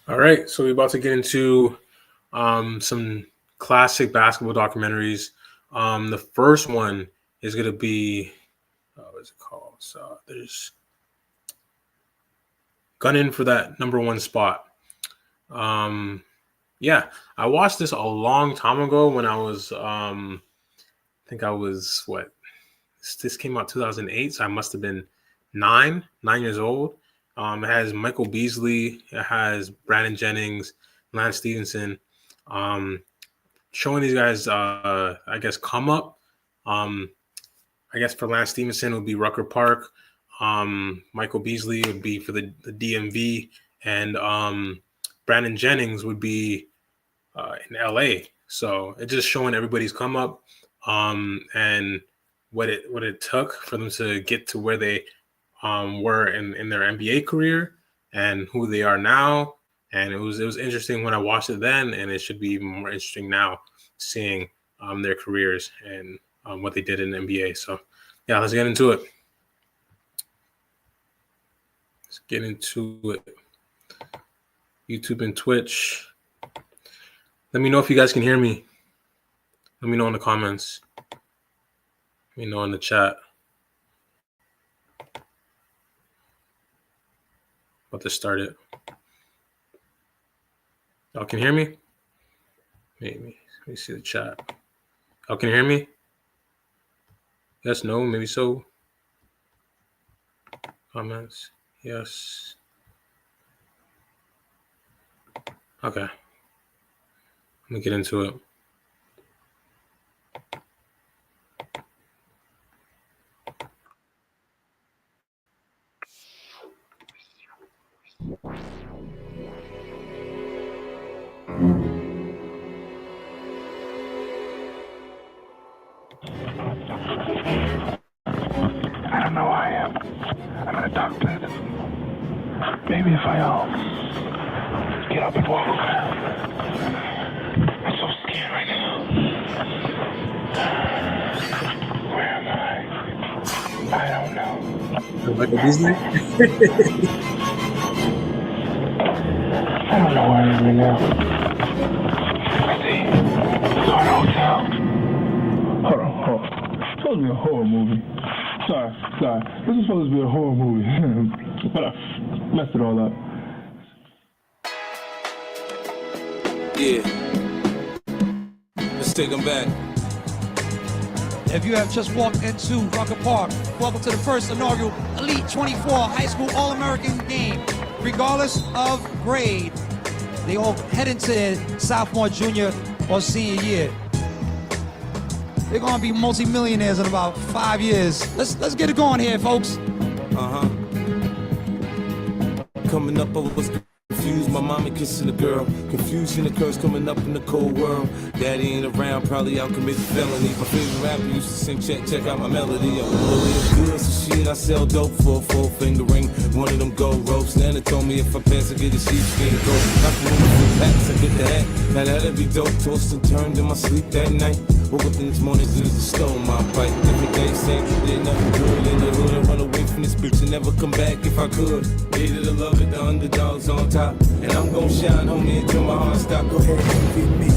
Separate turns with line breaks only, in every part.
All right, so we're about to get into some classic basketball documentaries. The first one is going to be, what's it called? So there's Gunning for that number one spot. Um, yeah, I watched this a long time ago when I was, I think I was, what, this came out 2008, so I must have been 9 years old. It has Michael Beasley, it has Brandon Jennings, Lance Stevenson, showing these guys, I guess, come up. Um, I guess for Lance Stevenson it would be Rucker Park. Michael Beasley would be for the DMV, and Brandon Jennings would be in LA. So it's just showing everybody's come up, and what it took for them to get to where they were in their NBA career and who they are now. And it was interesting when I watched it then, and it should be even more interesting now seeing their careers and what they did in the NBA. So yeah, let's get into it. Let's get into it. YouTube and Twitch. Let me know if you guys can hear me. Let me know in the comments. Let me know in the chat. About to start it. Y'all can hear me? Maybe. Let me see the chat. Y'all can hear me? Yes, no, maybe so. Comments. Yes. Okay. Let me get into it.
I don't know who I am. I'm in a dark planet. Maybe if I get up and walk around. I'm so scared right now. Where am I? I don't know.
Michael Beasley?
I don't know where I am right now. I see. I saw an hotel. Hold on. It's supposed to be a horror movie. Sorry. This is supposed to be a horror movie. But I messed it all up.
Yeah. Let's take them back.
If you have just walked into Rucker Park, welcome to the first inaugural Elite 24 High School All-American game. Regardless of grade, they all head into their sophomore, junior, or senior year. They're gonna be multi-millionaires in about 5 years. Let's get it going here, folks.
Coming up, I was confused. My mama kissing a girl. Confusion occurs coming up in the cold world. Daddy ain't around, probably out committing felony. My favorite rapper used to sing, check out my melody. I'm really good, so shit, I sell dope for a 4-finger ring. One of them gold ropes. Nana told me if I pass, I get a sheepskin coat. Not the one with packs, I get the hat. Now that'd be dope. Tossed and turned in my sleep that night. Woke up the next morning, there's a stone my bite. Different day, same shit, did nothing good in the hood. And run away from this bitch and never come back if I could. Hated to love it, the underdogs on top. And I'm gon' shine, homie, until my heart stop. Go ahead, envy me.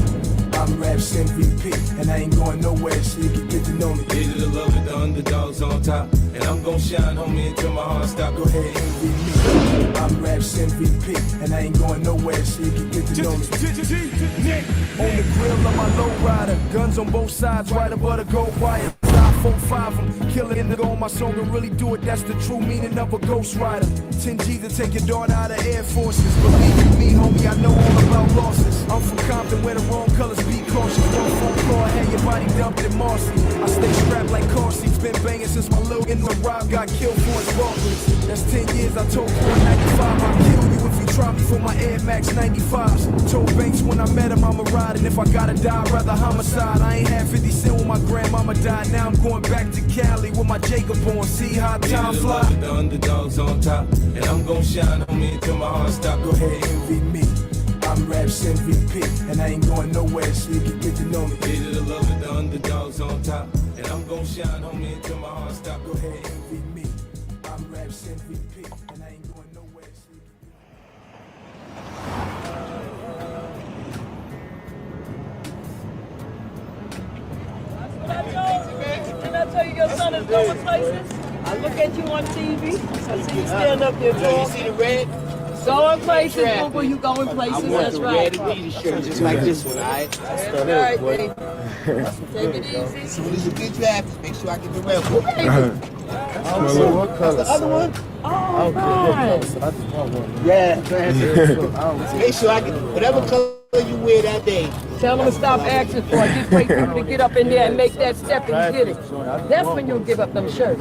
I'm Raps MVP, and I ain't going nowhere, so you can get to know me. Hated to love it, the underdogs on top. And I'm gon' shine, homie, until my heart stop. Go ahead, envy me. I'm Raps MVP, and I ain't going nowhere, so you can get to know me.
On the grill of my lowrider, guns on both sides, right above the gold wire. 4-5, I'm killing in the go on my song and really do it. That's the true meaning of a ghost rider. 10 G's to take your daughter out of Air Forces. Believe me, homie, I know all about losses. I'm from Compton where the wrong colors be cautious. One phone call, I had your body dumped in Marcy. I stay strapped like car seats, been banging since my little in the rob got killed for his Barclays. That's 10 years, I told 495 I'll kill you if you try me for my Air Max 95s. Told Banks when I met him I'ma ride, and if I gotta die, I'd rather homicide. I ain't had 50 cent when my grandmama died. Now I'm going back to Cali with my Jacob on. See how time fly.
The underdogs on top, and I'm gon' shine on me until my heart stop. Go ahead,
Envy me. I'm Raps MVP, and I ain't going nowhere, so you can get to know me.
hated to love it, the underdogs on top, and I'm gon' shine on me until my heart stop.
Go ahead, envy me. I'm Raps MVP, and I ain't going nowhere, so you can get to know me.
your son is going places? I look at you on TV. I see you stand up there talking.
You see the red?
Going places, Boo, you going places, that's right.
Red Adidas shirt, just like this one, all right?
All right, baby. Take it easy.
So when these are good drafts, make sure I get the red one.
What color?
The other one?
Oh, nice.
Yeah, make sure I get whatever color you wear that day.
Tell them to stop asking for it. Just wait for them to get up in there and make that step and get it. That's when you'll give up them shirts.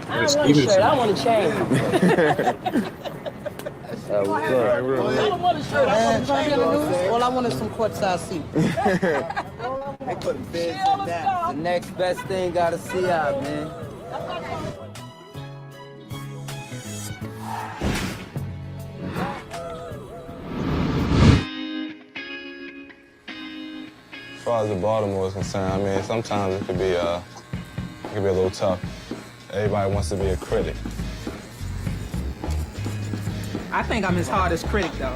I don't want a shirt, I want a chain. I don't want a shirt, I want a chain.
All I want is some courtside seats. They put beds in that.
The next best thing gotta see out, man.
As far as the Baltimore is concerned, I mean, sometimes it could be a little tough. Everybody wants to be a critic.
I think I'm his hardest critic, though.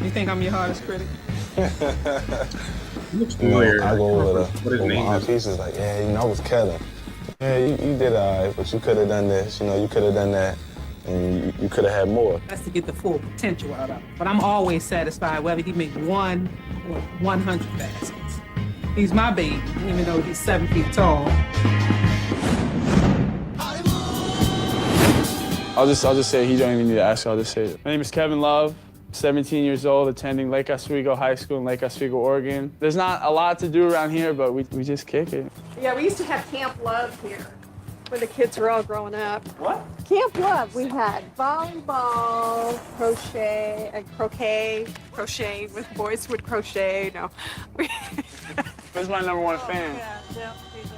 You think I'm your hardest critic?
Looks familiar.
I go over
What his
my
name
aunt
is.
pieces like, yeah, I was Kevin. Yeah, you did all right, but you could have done this, you could have done that, and you could have had more.
That's to get the full potential out of it. But I'm always satisfied whether he make 1 or 100 baskets. He's my baby, even though he's 7 feet tall.
I'll just say it. You don't even need to ask. I'll just say it. My name is Kevin Love, 17 years old, attending Lake Oswego High School in Lake Oswego, Oregon. There's not a lot to do around here, but we just kick it.
Yeah, we used to have Camp Love here when the kids were all growing up.
What?
Camp Love, we had volleyball, crochet with boys would crochet. No.
Who's my #1 fan?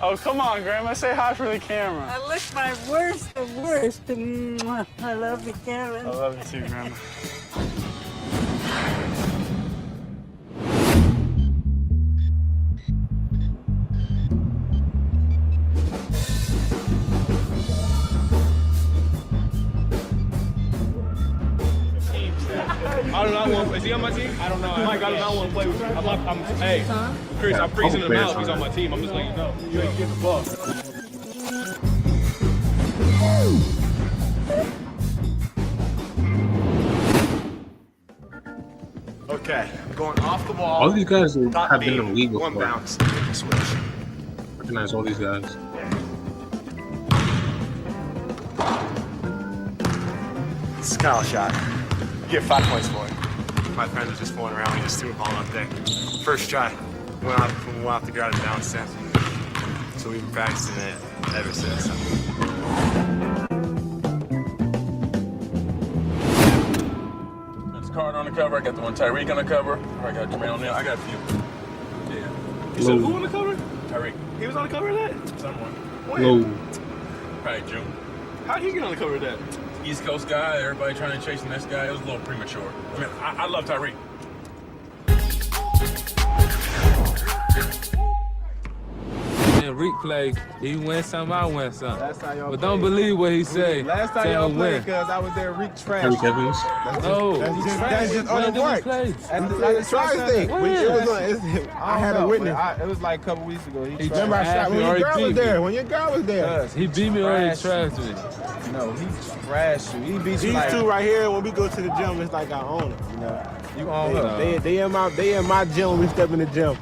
Oh, come on, Grandma. Say hi for the camera.
I look my worst, the worst. Mwah. I love you, Karen.
I love you too, Grandma.
I do not want. Is he on my team? I don't know. Mike, I do not want to play with you. Hey, Chris, I'm freezing him out. He's on my team. I'm just letting you know. You ain't get the ball.
Okay, I'm going off the wall.
All these guys have
Top
been in the league
one
before.
bounce. Switch.
Recognize all these guys.
Skyl shot. You get 5 points for it. My friend was just fooling around. We just threw a ball up there. First try. Went off the ground and bounced it. So we've been practicing it ever since.
That's Card on the cover. I got the one Tyreek on the cover. I got Jermaine on there. I got a few. Yeah. You said who on the cover? Tyreek. He was on the cover of that? Someone. When? Probably June. How'd he get on the cover of that? East Coast guy, everybody trying to chase the next guy. It was a little premature. I mean, I love Tyreek.
Reek play, he win some, I win some. But don't believe what he say.
Last time y'all played, because I was there, Reek trash.
Tyreek Evans.
That's just on the work. That's the try thing. I had a witness. It was like a couple weeks ago. He remember I shot when your girl was there. When your girl was there.
He beat me or he trashed me.
No, he trashed you. He beat you. These two right here, when we go to the gym, it's like I own it. You know, you own it. They in my gym when we step in the gym.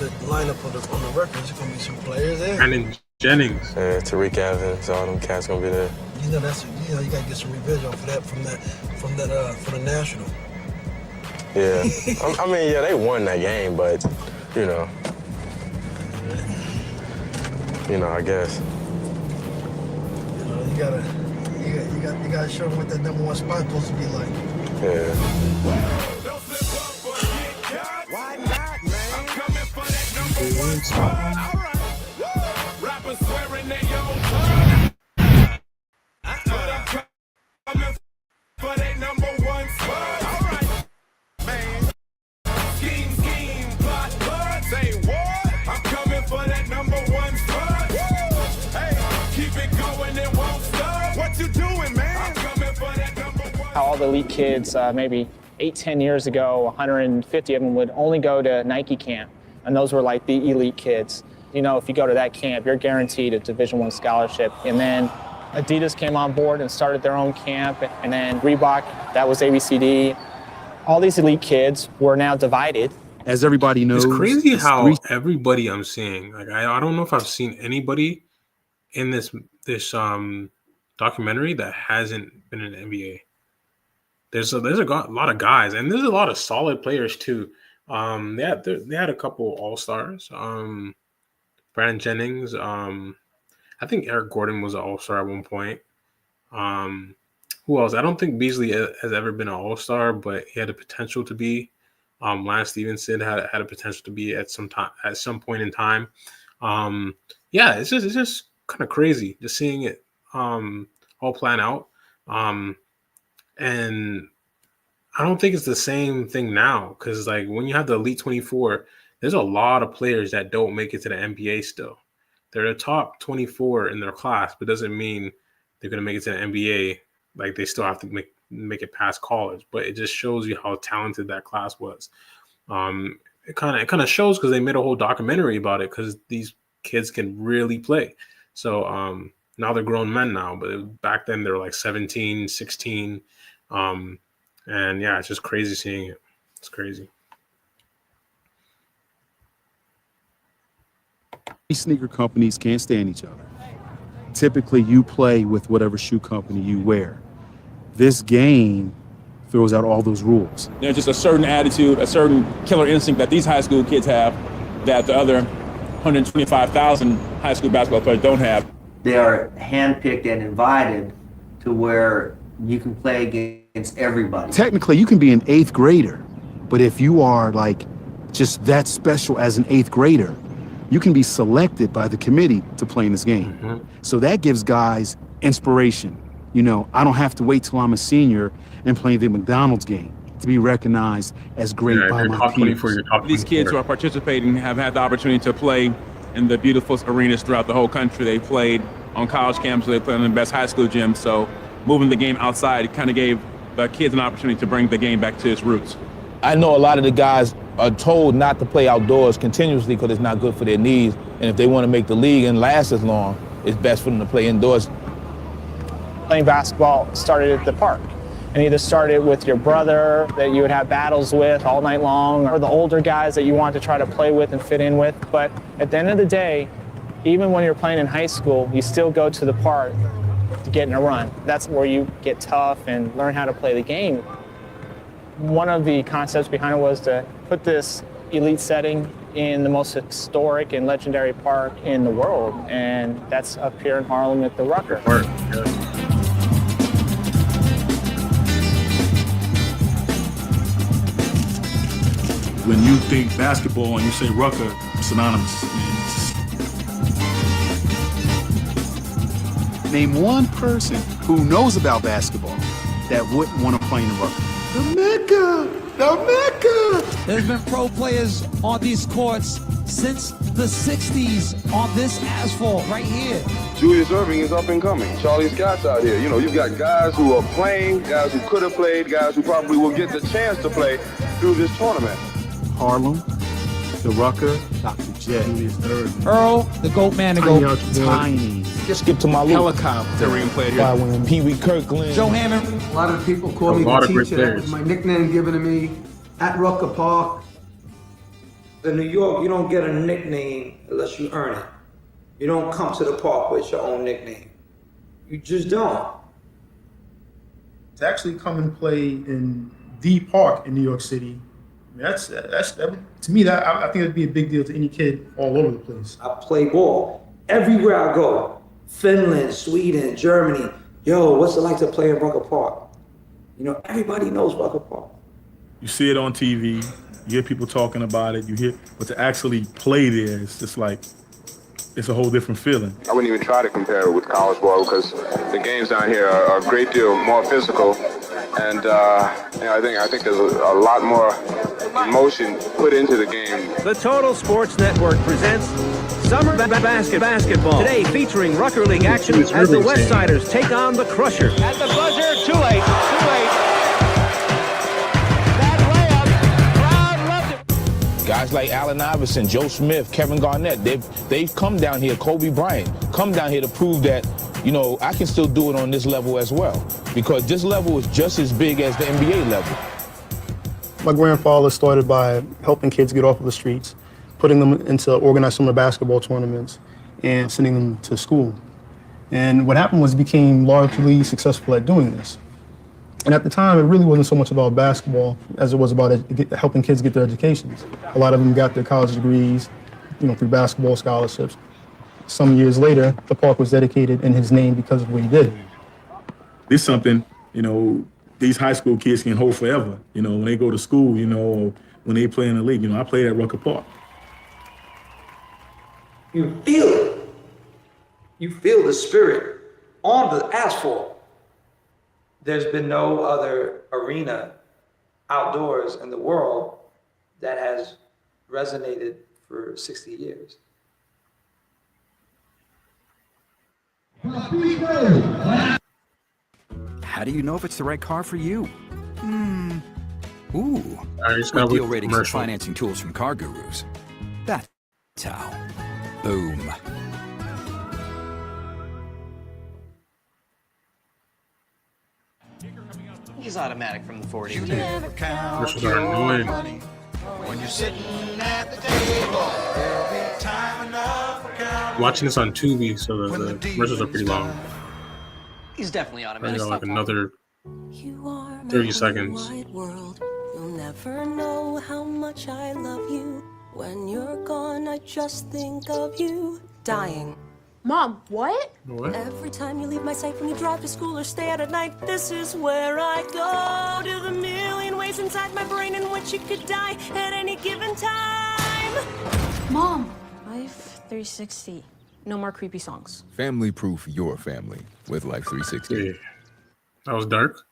The lineup on the record, there's gonna be some players there.
Brandon Jennings.
Tariq Evans, all them cats gonna be there.
You know you gotta get some revenge off of that from the national.
Yeah. I mean, yeah, they won that game, but I guess.
You gotta show them what that #1 spot's supposed to be like.
Yeah.
Why not, man? I'm coming for that #1 spot. All right. Rappers swearing they own time. But I'm coming for that #1 spot. All right, man. Scheme, plot, say what? I'm coming for that #1 spot. Hey, keep it going, it won't stop. What you doing, man? I'm coming for that #1.
How all the elite kids, maybe 8-10 years ago, 150 of them would only go to Nike camp, and those were like the elite kids. You know, if you go to that camp, you're guaranteed a Division I scholarship. And then Adidas came on board and started their own camp, and then Reebok, that was ABCD. All these elite kids were now divided.
As everybody knows,
it's crazy how everybody I'm seeing, like I don't know if I've seen anybody in this documentary that hasn't been in the NBA. There's a lot of guys, and there's a lot of solid players too. They had a couple all-stars. Brandon Jennings. I think Eric Gordon was an all-star at one point. Who else? I don't think Beasley has ever been an all-star, but he had the potential to be. Lance Stevenson had a potential to be at some point in time. Yeah, it's just kind of crazy just seeing it all plan out. And I don't think it's the same thing now, because like when you have the Elite 24, there's a lot of players that don't make it to the NBA still. They're the top 24 in their class, but doesn't mean they're going to make it to the NBA. Like they still have to make it past college, but it just shows you how talented that class was. It kind of shows because they made a whole documentary about it, because these kids can really play. So now they're grown men now, but back then they were like 17, 16. And yeah, it's just crazy seeing it. It's crazy.
Sneaker companies can't stand each other. Typically, you play with whatever shoe company you wear. This game throws out all those rules.
There's just a certain attitude, a certain killer instinct that these high school kids have that the other 125,000 high school basketball players don't have.
They are handpicked and invited to where you can play against everybody.
Technically, you can be an 8th grader, but if you are like just that special as an 8th grader, you can be selected by the committee to play in this game. Mm-hmm. So that gives guys inspiration. You know, I don't have to wait till I'm a senior and play the McDonald's game to be recognized as great by my peers.
These kids who are participating have had the opportunity to play in the beautiful arenas throughout the whole country. They played on college campuses, they played in the best high school gyms. So moving the game outside kind of gave the kids an opportunity to bring the game back to its roots.
I know a lot of the guys are told not to play outdoors continuously because it's not good for their knees. And if they want to make the league and last as long, it's best for them to play indoors.
Playing basketball started at the park. And either started with your brother that you would have battles with all night long, or the older guys that you want to try to play with and fit in with. But at the end of the day, even when you're playing in high school, you still go to the park to get in a run. That's where you get tough and learn how to play the game. One of the concepts behind it was to put this elite setting in the most historic and legendary park in the world, and that's up here in Harlem at the Rucker.
When you think basketball and you say Rucker, synonymous.
Name one person who knows about basketball that wouldn't want to play in the Rucker.
The Mecca! The Mecca! There's been pro players on these courts since the 60s on this asphalt right here.
Julius Erving is up and coming. Charlie Scott's out here. You know, you've got guys who are playing, guys who could have played, guys who probably will get the chance to play through this tournament.
Harlem, the Rucker, Dr. J, Julius Erving.
Earl, the GOAT man to go.
Tiny.
Just skip to my
helicopter.
Pee Wee Kirkland.
Joe Hammond.
A lot of people call me the teacher. That was my nickname given to me at Rucker Park.
In New York, you don't get a nickname unless you earn it. You don't come to the park with your own nickname. You just don't.
To actually come and play in the park in New York City, I mean, that's to me, that I think it'd be a big deal to any kid all over the place.
I play ball everywhere I go. Finland, Sweden, Germany. Yo, what's it like to play in Rucker Park? You know, everybody knows Rucker Park.
You see it on TV, you hear people talking about it, but to actually play there, it's just like, it's a whole different feeling.
I wouldn't even try to compare it with college ball because the games down here are a great deal more physical, and I think there's a lot more emotion put into the game.
The Total Sports Network presents Summer Basketball. Today featuring Rucker League action as the Westsiders take on the Crushers. At the buzzer, too late.
Guys like Allen Iverson, Joe Smith, Kevin Garnett, they've come down here, Kobe Bryant, come down here to prove that, you know, I can still do it on this level as well. Because this level is just as big as the NBA level.
My grandfather started by helping kids get off of the streets, putting them into organized summer basketball tournaments, and sending them to school. And what happened was he became largely successful at doing this. And at the time, it really wasn't so much about basketball as it was about helping kids get their educations. A lot of them got their college degrees, you know, through basketball scholarships. Some years later, the park was dedicated in his name because of what he did.
This is something, you know, these high school kids can hold forever. You know, when they go to school, you know, or when they play in the league. You know, I played at Rucker Park.
You feel it. You feel the spirit on the asphalt. There's been no other arena outdoors in the world that has resonated for 60 years.
How do you know if it's the right car for you? Ooh.
Quick
deal ratings and financing tools from Car Gurus. That's how. Boom.
He's automatic from the 40.
Commercials are annoying.
When you're sitting at the table, there'll be time enough for counting.
Watching this on Tubi, so the commercials are pretty long.
He's definitely
I
automatic.
got like another 30 seconds.
You'll never know how much I love you. When you're gone, I just think of you. Dying.
Mom, what?
What?
Every time you leave my sight when you drive to school or stay out at night, this is where I go. To the million ways inside my brain in which you could die at any given time.
Mom! Life 360. No more creepy songs.
Family proof your family with Life 360.
Yeah. That was dark.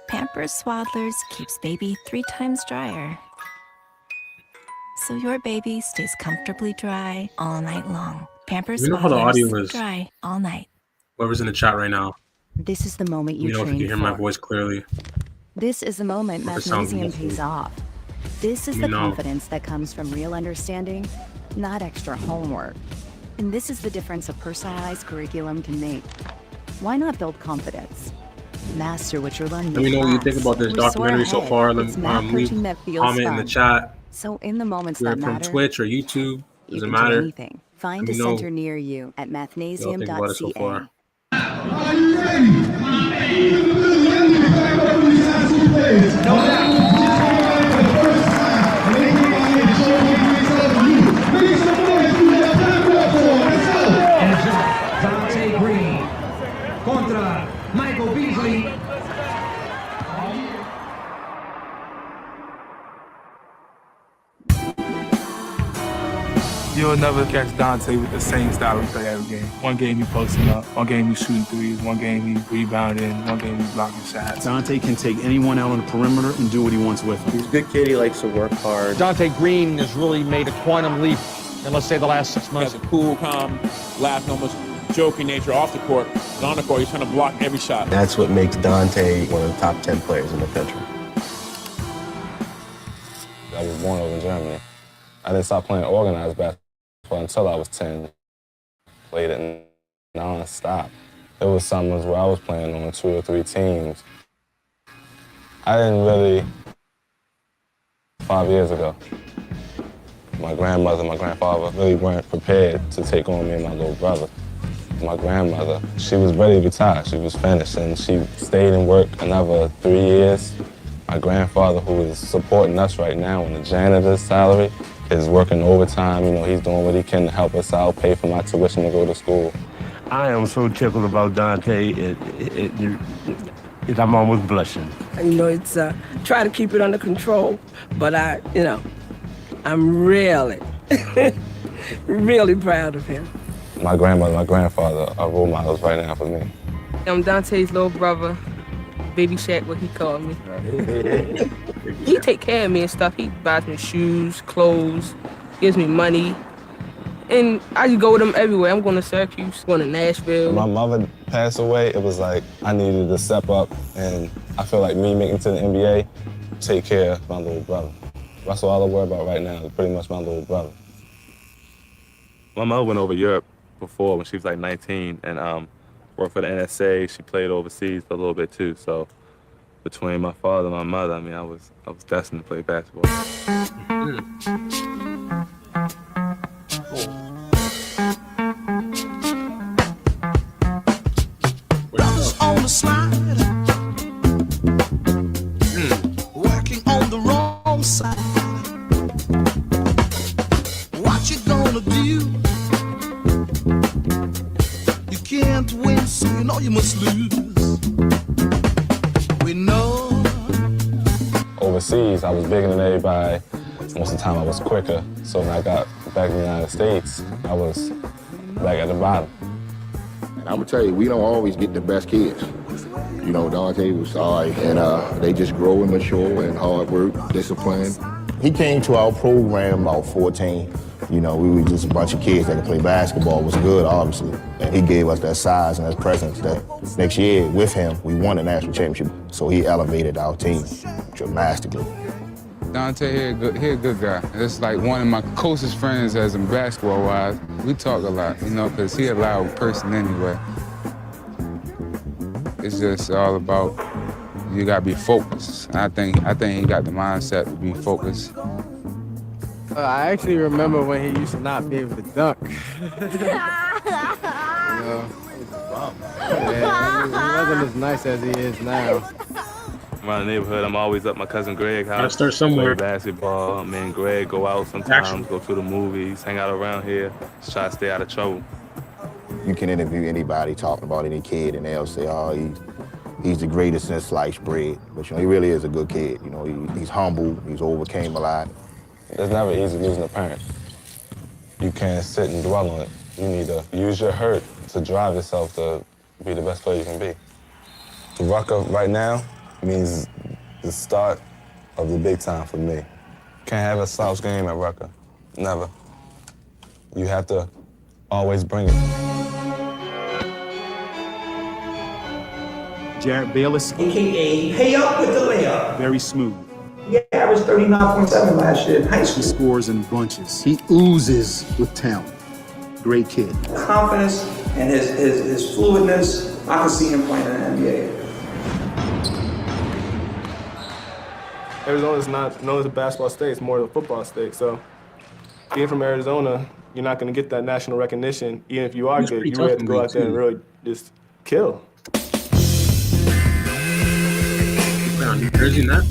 Pampers Swaddlers keeps baby 3 times drier. So your baby stays comfortably dry all night long. Pampers
You know how the audio
Swaddlers
is.
dry all night.
Whoever's in the chat right now,
This is the moment
you
you
know if you
trained
can hear
for.
my voice clearly.
This is the moment
Or if it sounds
magnesium
muffled.
pays off. This is
You
the
know.
confidence that comes from real understanding, not extra homework. And this is the difference a personalized curriculum can make. Why not build confidence? Master what you're learning.
Let me know what you think about this
We soar
documentary so
ahead.
far.
It's math
Leave
coaching that feels
comment in the
fun.
chat.
So in the moments
If you're
that
from
matter,
Twitch or YouTube,
you
doesn't
can do
matter.
anything. Find
Let
a
me know
center near you at
what y'all think about it so
mathnasium.ca.
far.
Are you ready? No doubt.
Dante Green contra Michael Beasley.
You'll never catch Dante with the same style of play every game. One game he posting up, one game he shooting threes, one game he rebounding, one game he blocking shots.
Dante can take anyone out on the perimeter and do what he wants with them.
He's a good kid. He likes to work hard.
Dante Green has really made a quantum leap in, let's say, the last 6 months.
Has a cool, calm, laughing, almost joking nature off the court. But on the court, he's trying to block every shot.
That's what makes Dante one of the top 10 players in the country.
I was born over in Germany. I didn't stop playing organized basketball until I was 10. Played it non-stop. There was summers where I was playing on 2 or 3 teams. I didn't really, 5 years ago, my grandmother and my grandfather really weren't prepared to take on me and my little brother. My grandmother, she was ready to retire. She was finished, and she stayed and worked another 3 years. My grandfather, who is supporting us right now on the janitor's salary, is working overtime. You know, he's doing what he can to help us out, pay for my tuition to go to school.
I am so tickled about Dante, I'm almost blushing.
You know, it's try to keep it under control, but I'm really, really proud of him.
My grandmother, my grandfather are role models right now for me.
I'm Dante's little brother, Baby Shaq, what he called me. He take care of me and stuff. He buys me shoes, clothes, gives me money, And I just go with them everywhere. I'm going to Syracuse, going to Nashville.
When my mother passed away, it was like I needed to step up, and I feel like me making it to the NBA, take care of my little brother. That's all I worry about right now, is pretty much my little brother.
My mother went over Europe before when she was like 19 and worked for the NSA. She played overseas for a little bit too. So between my father and my mother, I mean, I was destined to play basketball.
Brothers on the slide, working on the wrong side. What you gonna do? You can't win, so you know you must lose. We know.
Overseas, I was bigger than everybody. Most of the time, I was quicker. So when I got back in the United States, I was back at the bottom.
And I'm gonna tell you, we don't always get the best kids. You know, Dante was all right, and they just grow and mature and hard work, discipline.
He came to our program about 14. You know, we were just a bunch of kids that could play basketball, was good, obviously. And he gave us that size and that presence that next year, with him, we won a national championship. So he elevated our team dramatically.
Dante, he a good guy. It's like one of my closest friends as in basketball-wise. We talk a lot, you know, because he a loud person anyway. It's just all about, you gotta be focused. And I think he got the mindset to be focused.
I actually remember when he used to not be able to dunk. Yeah, he wasn't as nice as he is now.
Around the neighborhood, I'm always up my cousin Greg's house.
Gotta start somewhere.
Play basketball. Me and Greg go out sometimes, go to the movies, hang out around here, just try to stay out of trouble.
You can interview anybody talking about any kid, and they'll say, oh, he's the greatest since sliced bread. But, you know, he really is a good kid. You know, he's humble, he's overcame a lot.
It's never easy losing a parent. You can't sit and dwell on it. You need to use your hurt to drive yourself to be the best player you can be. Rucker right now means the start of the big time for me. Can't have a slouch game at Rucker. Never. You have to always bring it.
Jared Bayless.
AKA, hey up with the layup.
Very smooth.
He averaged 39.7 last year in high school.
He scores in bunches. He oozes with talent. Great kid.
Confidence and his fluidness, I can see him playing in the NBA.
Arizona's not known as a basketball state, it's more of a football state. So being from Arizona, you're not gonna get that national recognition. Even if you are good, you really have to go out there and really just kill.
New Jersey and that.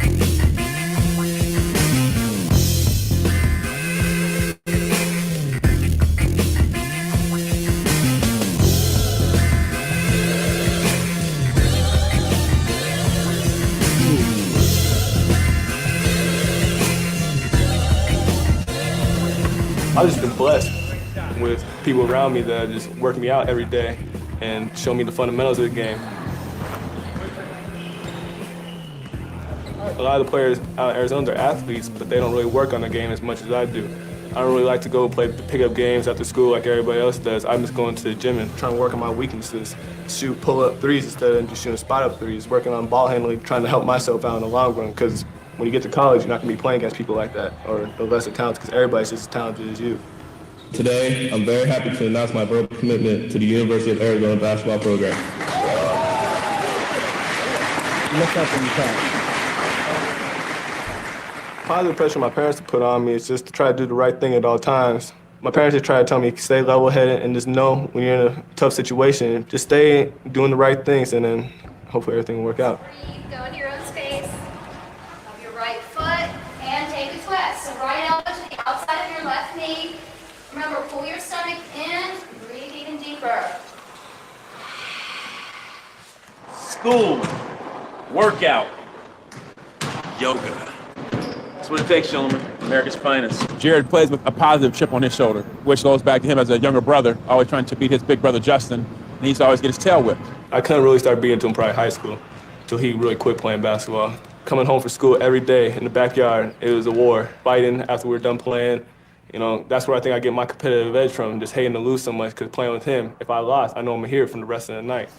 I've just been blessed with people around me that just work me out every day and show me the fundamentals of the game. A lot of the players out in Arizona are athletes, but they don't really work on the game as much as I do. I don't really like to go pick up games after school like everybody else does. I'm just going to the gym and trying to work on my weaknesses. Shoot pull-up threes instead of just shooting spot-up threes. Working on ball handling, trying to help myself out in the long run, because when you get to college, you're not going to be playing against people like that or the lesser talented, because everybody's just as talented as you.
Today, I'm very happy to announce my verbal commitment to the University of Arizona basketball program.
Look up when you talk.
Positive pressure my parents to put on me is just to try to do the right thing at all times. My parents just try to tell me stay level-headed and just know when you're in a tough situation, just stay doing the right things, and then hopefully everything will work out.
Go into your own space of your right foot and take a twist. So right elbow to the outside of your left knee. Remember, pull your stomach in, breathe even deeper.
School, workout, yoga. That's what it takes, gentlemen. America's finest.
Jared plays with a positive chip on his shoulder, which goes back to him as a younger brother, always trying to beat his big brother Justin, and he used to always get his tail whipped.
I couldn't really start beating to him probably high school, until he really quit playing basketball. Coming home from school every day in the backyard, it was a war. Fighting after we were done playing, You know, that's where I think I get my competitive edge from, just hating to lose so much, because playing with him, if I lost, I know I'm going to hear it from the rest of the night.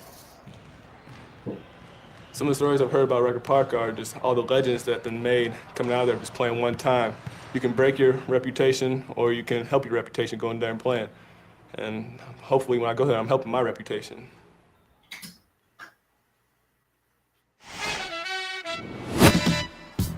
Some of the stories I've heard about Record Park are just all the legends that have been made coming out of there just playing one time. You can break your reputation, or you can help your reputation going there and playing. And hopefully when I go there, I'm helping my reputation.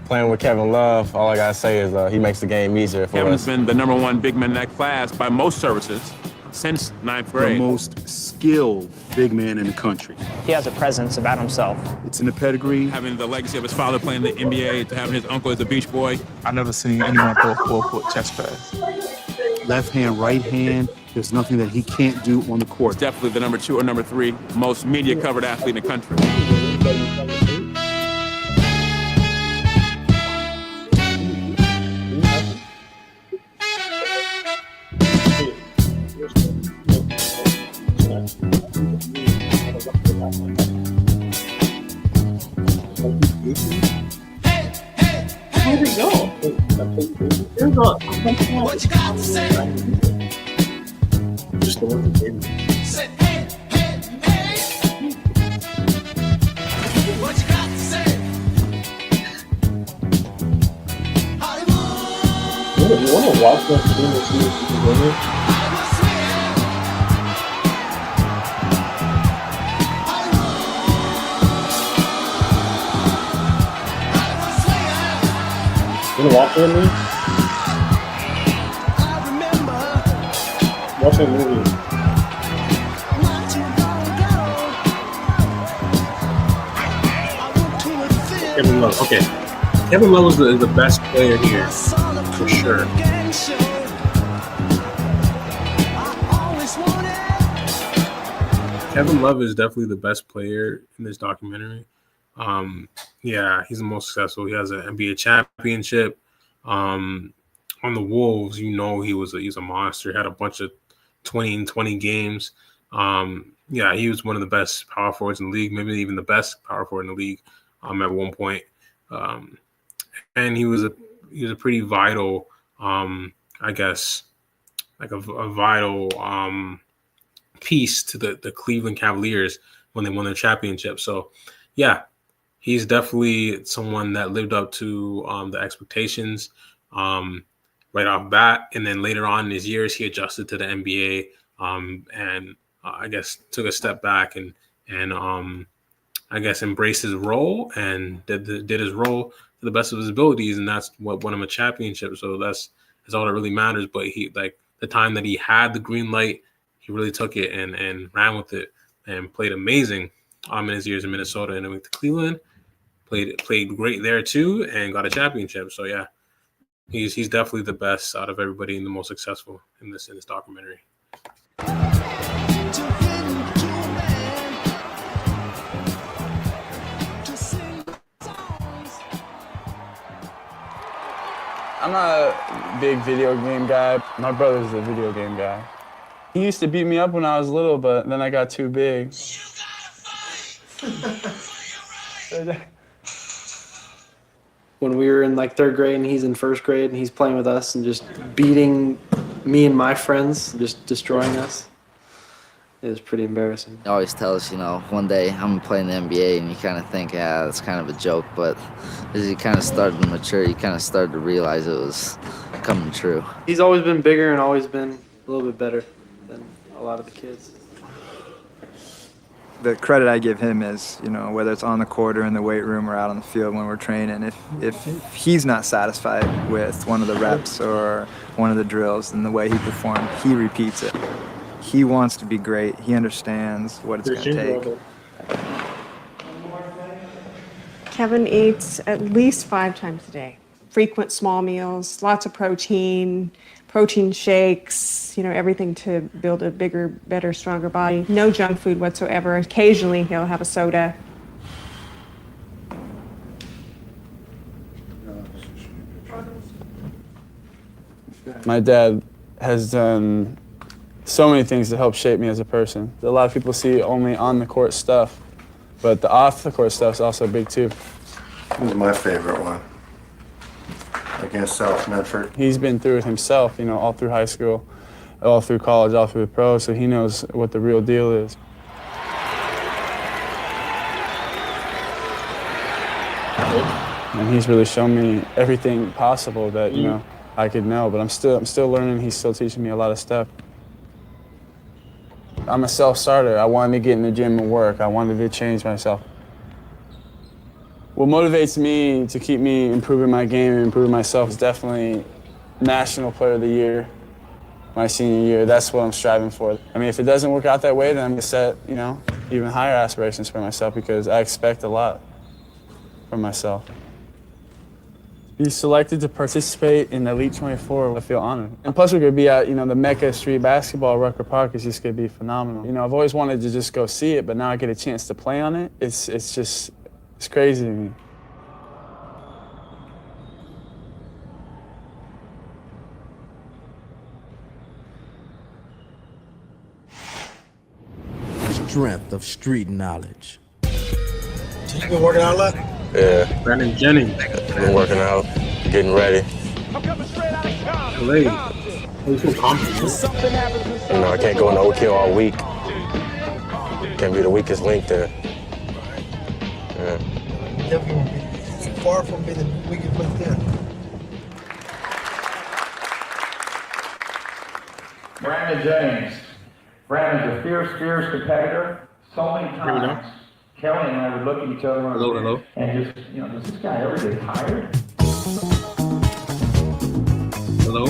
Playing with Kevin Love, all I gotta say is he makes the game easier for
Kevin's
us.
been the #1 big man in that class by most services since 9th
The
grade.
most skilled big man in the country.
He has a presence about himself.
It's in the pedigree.
Having the legacy of his father playing in the NBA, to having his uncle as a Beach Boy.
I never seen anyone throw a 4-foot chest pass.
Left hand, right hand. There's nothing that he can't do on the court.
He's definitely the #2 or #3 most media-covered athlete in the country.
Where'd he go? What you got to say?
Just the one that came.
Say, hey, hey, hey. What you got to say? Hollywood.
You want to watch that game and see if you can win it? You wanna watch that movie? Watch that movie. Kevin Love. Okay. Kevin Love is the best player here, for sure. Kevin Love is definitely the best player in this documentary. Yeah, he's the most successful. He has an NBA championship. On the Wolves, you know, he's a monster. He had a bunch of 20 and 20 games. Yeah, he was one of the best power forwards in the league, maybe even the best power forward in the league at one point. And he was a pretty vital, I guess, like a vital piece to the Cleveland Cavaliers when they won their championship. So, yeah, he's definitely someone that lived up to the expectations right off bat. And then later on in his years, he adjusted to the NBA and I guess took a step back and I guess embraced his role and did his role to the best of his abilities. And that's what won him a championship. So that's all that really matters. But he, like, the time that he had the green light, he really took it and ran with it and played amazing in his years in Minnesota. And then went to Cleveland, played great there too, and got a championship. So yeah, he's definitely the best out of everybody and the most successful in this documentary.
I'm not a big video game guy. My brother's a video game guy. He used to beat me up when I was little, but then I got too big.
When we were in like 3rd grade and he's in 1st grade and he's playing with us and just beating me and my friends, just destroying us, it was pretty embarrassing.
He always tells us, you know, one day I'm going to play in the NBA, and you kind of think, yeah, that's kind of a joke, but as he kind of started to mature, you kind of started to realize it was coming true.
He's always been bigger and always been a little bit better than a lot of the kids.
The credit I give him is, you know, whether it's on the court or in the weight room or out on the field when we're training, if he's not satisfied with one of the reps or one of the drills and the way he performed, he repeats it. He wants to be great. He understands what it's going to take.
Kevin eats at least 5 times a day. Frequent small meals, lots of protein shakes, you know, everything to build a bigger, better, stronger body. No junk food whatsoever. Occasionally he'll have a soda.
My dad has done so many things to help shape me as a person. A lot of people see only on the court stuff, but the off the court stuff is also big too.
This is my favorite one.
against South Medford.
He's been through it himself, you know, all through high school, all through college, all through the pros, so he knows what the real deal is. And he's really shown me everything possible that, you know, I could know, but I'm still learning. He's still teaching me a lot of stuff. I'm a self-starter. I wanted to get in the gym and work. I wanted to change myself. What motivates me to keep me improving my game and improving myself is definitely National Player of the Year my senior year. That's what I'm striving for. I mean, if it doesn't work out that way, then I'm gonna set, you know, even higher aspirations for myself because I expect a lot from myself. Be selected to participate in the Elite 24, I feel honored. And plus we're gonna be at, you know, the Mecca Street Basketball, Rucker Park is just gonna be phenomenal. You know, I've always wanted to just go see it, but now I get a chance to play on it. It's crazy to me.
Strength of street knowledge.
You been working out a lot?
Yeah.
Brandon Jennings.
Been working out, getting ready.
LA. You feel confident?
You know, I can't go into OQ all week. Can't be the weakest link there. Yeah.
Definitely far from being the weakest link there.
Brandon James. Brandon's a fierce competitor. So many times, Kelly and I would look at each other and just, you know, does this guy ever get tired?
Hello?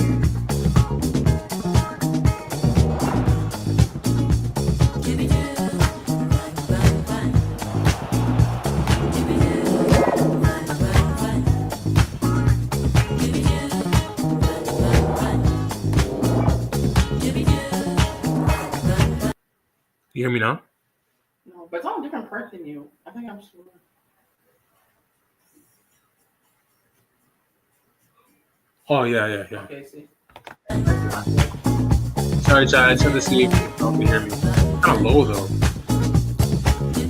You hear me now?
No, but it's on a different part than you. I think I'm sure.
Oh, yeah.
Okay, see.
Sorry, Chad. I tried to see if you can hear me. Kind of low, though.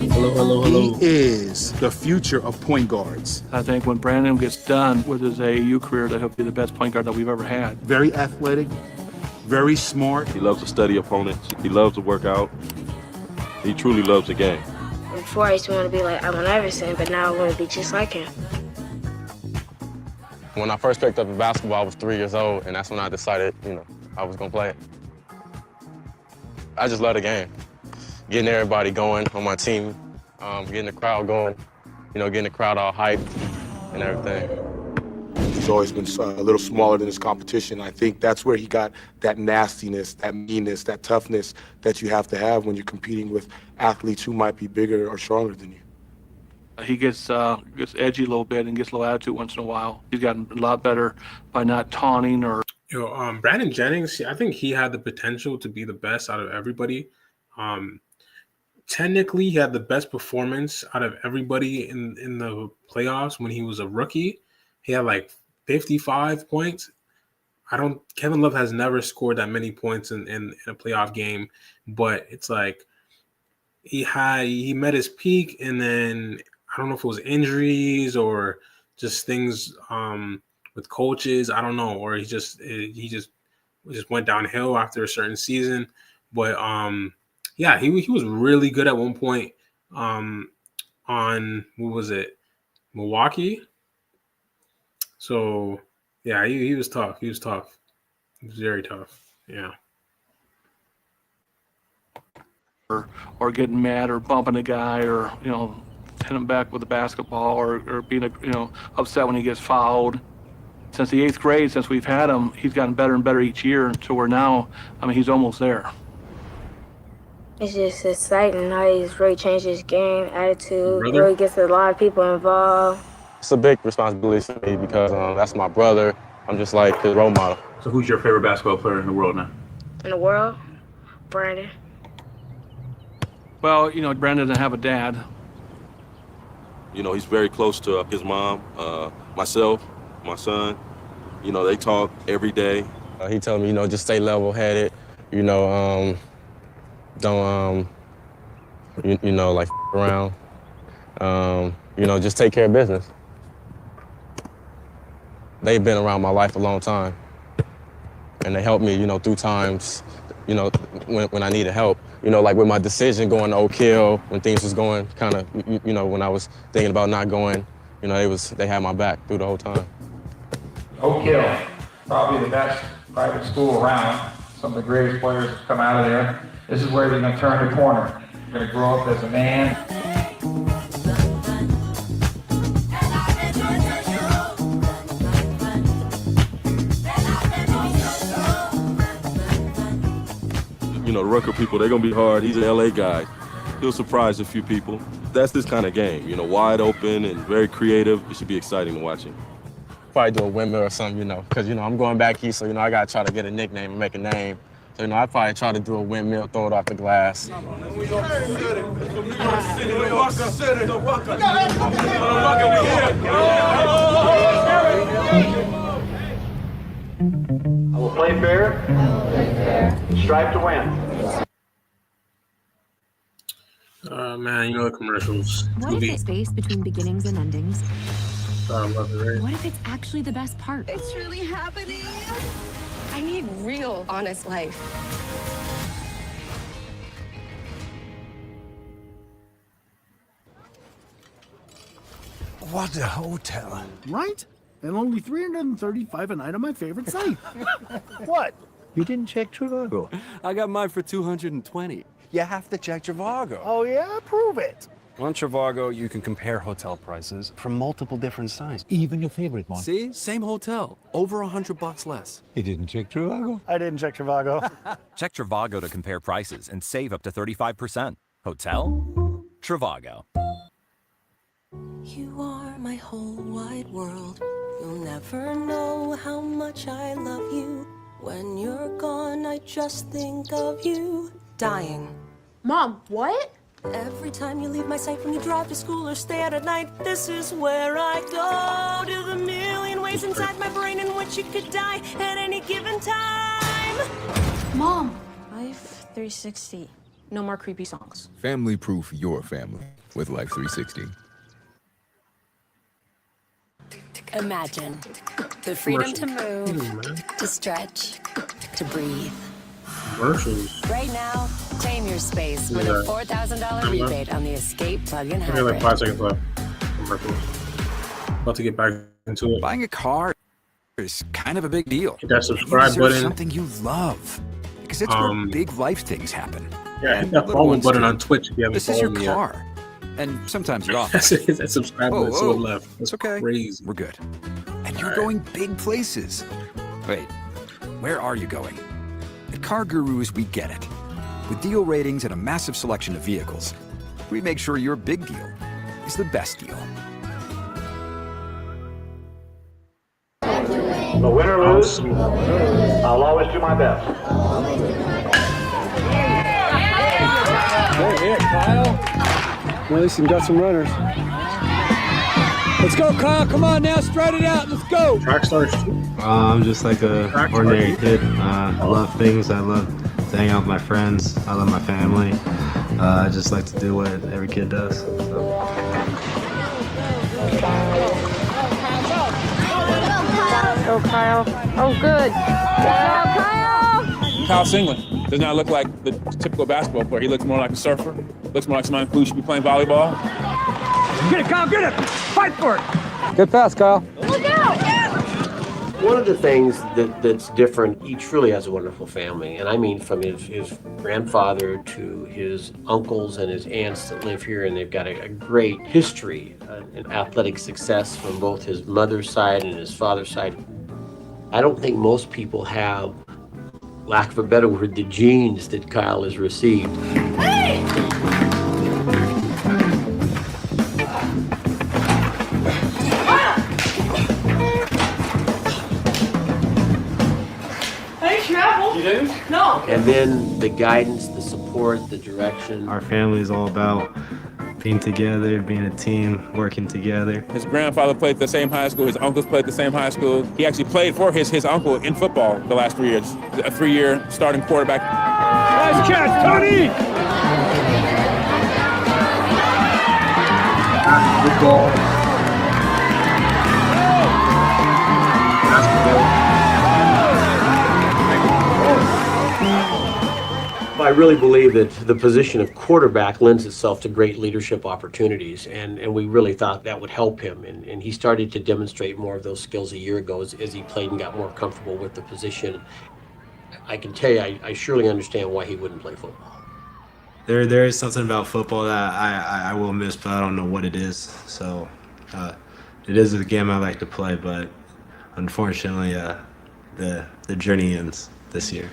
Hello.
He is the future of point guards.
I think when Brandon gets done with his AAU career, that he'll be the best point guard that we've ever had.
Very athletic, very smart.
He loves to study opponents. He loves to work out. He truly loves the game.
Before I used to want to be like Allen Iverson, but now I want to be just like him.
When I first picked up basketball, I was 3 years old, and that's when I decided, you know, I was gonna play it. I just love the game. Getting everybody going on my team, getting the crowd going, you know, getting the crowd all hyped and everything.
He's always been a little smaller than his competition. I think that's where he got that nastiness, that meanness, that toughness that you have to have when you're competing with athletes who might be bigger or stronger than you.
He gets edgy a little bit and gets a little attitude once in a while. He's gotten a lot better by not taunting or.
Brandon Jennings, I think he had the potential to be the best out of everybody. Technically, he had the best performance out of everybody in the playoffs when he was a rookie. He had like 55 points. Kevin Love has never scored that many points in a playoff game, but it's like he met his peak, and then I don't know if it was injuries or just things with coaches. I don't know, or he just went downhill after a certain season. But yeah, he was really good at one point on what was it, Milwaukee. So yeah, he was tough. He was very tough. Yeah.
Or getting mad or bumping a guy or, you know, hitting him back with a basketball or being, upset when he gets fouled. Since the 8th grade, since we've had him, he's gotten better and better each year to where now, he's almost there.
It's just exciting how he's really changed his game, attitude,
Brother?
really gets a lot of people involved.
It's a big responsibility for me because that's my brother. I'm just like his role model.
So who's your favorite basketball player in the world now?
In the world, Brandon.
Well, Brandon doesn't have a dad.
You know, he's very close to his mom, myself, my son. You know, they talk every day.
He told me, just stay level-headed. Don't, like around. Just take care of business. they've been around my life a long time. And they helped me, through times, when I needed help. Like with my decision going to Oak Hill, when things was going kind of, when I was thinking about not going, they had my back through the whole time.
Oak Hill, probably the best private school around. Some of the greatest players have come out of there. This is where you're going to turn the corner. You're going to grow up as a man.
The Rucker people, they're going to be hard. He's an LA guy. He'll surprise a few people. That's this kind of game, wide open and very creative. It should be exciting to watch him.
Probably do a windmill or something, because, I'm going back east, so, I got to try to get a nickname and make a name. So, I'd probably try to do a windmill, throw it off the glass.
I will play fair. Strive to win.
Man, the commercials.
What if it's space between beginnings and endings?
I love it, right?
What if it's actually the best part?
It's really happening. I need real, honest life.
What a hotel. Right? And only $335 a night on my favorite site. What? You didn't check Trivago?
I got mine for $220.
You have to check Trivago. Oh, yeah? Prove it.
On Trivago, you can compare hotel prices from multiple different sites.
Even your favorite one.
See? Same hotel. Over $100 less.
You didn't check Trivago? I didn't check Trivago.
Check Trivago to compare prices and save up to 35%. Hotel? Trivago.
You are my whole wide world. You'll never know how much I love you. When you're gone, I just think of you. Dying.
Mom, what?
Every time you leave my sight when you drive to school or stay out at night, this is where I go. To the million ways inside my brain in which you could die at any given time.
Mom. Life 360. No more creepy songs.
Family-proof your family with Life 360.
Imagine the freedom to move, to stretch, to breathe.
Commercials.
Right now, claim your space with a $4,000 rebate on the Escape plug-in
I got like
hybrid.
5 seconds left. Commercials. About to get back into it.
Buying a car is kind of a big deal.
Hit that subscribe
You deserve
button.
something you love, because it's where big life things happen.
Yeah, hit
And
that
little
follow
ones
button
too.
on Twitch if you haven't
This is your
followed me yet.
car, and sometimes you're off.
That's it. That subscribe button to the left. That's
It's okay.
crazy.
We're good. And you're going big places. Wait, where are you going? At Car Gurus, we get it. With deal ratings and a massive selection of vehicles, we make sure your big deal is the best deal.
But win or lose, I'll always do my best.
Good hit, Kyle. At least you got some runners. Let's go, Kyle. Come on now, straight it out. Let's go.
Track stars.
I'm just like a ordinary kid. I love things. I love to hang out with my friends. I love my family. I just like to do what every kid does. So.
Go, Kyle. Oh, good. Go, Kyle.
Kyle Singleton does not look like the typical basketball player. He looks more like a surfer. Looks more like someone who should be playing volleyball.
Get it, Kyle. Get it. Fight for it. Good pass, Kyle.
Look out.
One of the things that's different, he truly has a wonderful family. And I mean from his grandfather to his uncles and his aunts that live here, and they've got a great history and athletic success from both his mother's side and his father's side. I don't think most people have, lack of a better word, the genes that Kyle has received.
You didn't? No.
And then the guidance, the support, the direction.
Our family is all about being together, being a team, working together.
His grandfather played at the same high school. His uncles played at the same high school. He actually played for his uncle in football the last 3 years. A 3-year starting quarterback.
Nice catch, Tony!
Good goal.
I really believe that the position of quarterback lends itself to great leadership opportunities, and we really thought that would help him. And he started to demonstrate more of those skills a year ago as he played and got more comfortable with the position. I can tell you, I surely understand why he wouldn't play football.
There is something about football that I will miss, but I don't know what it is. So it is a game I like to play, but unfortunately, the journey ends this year.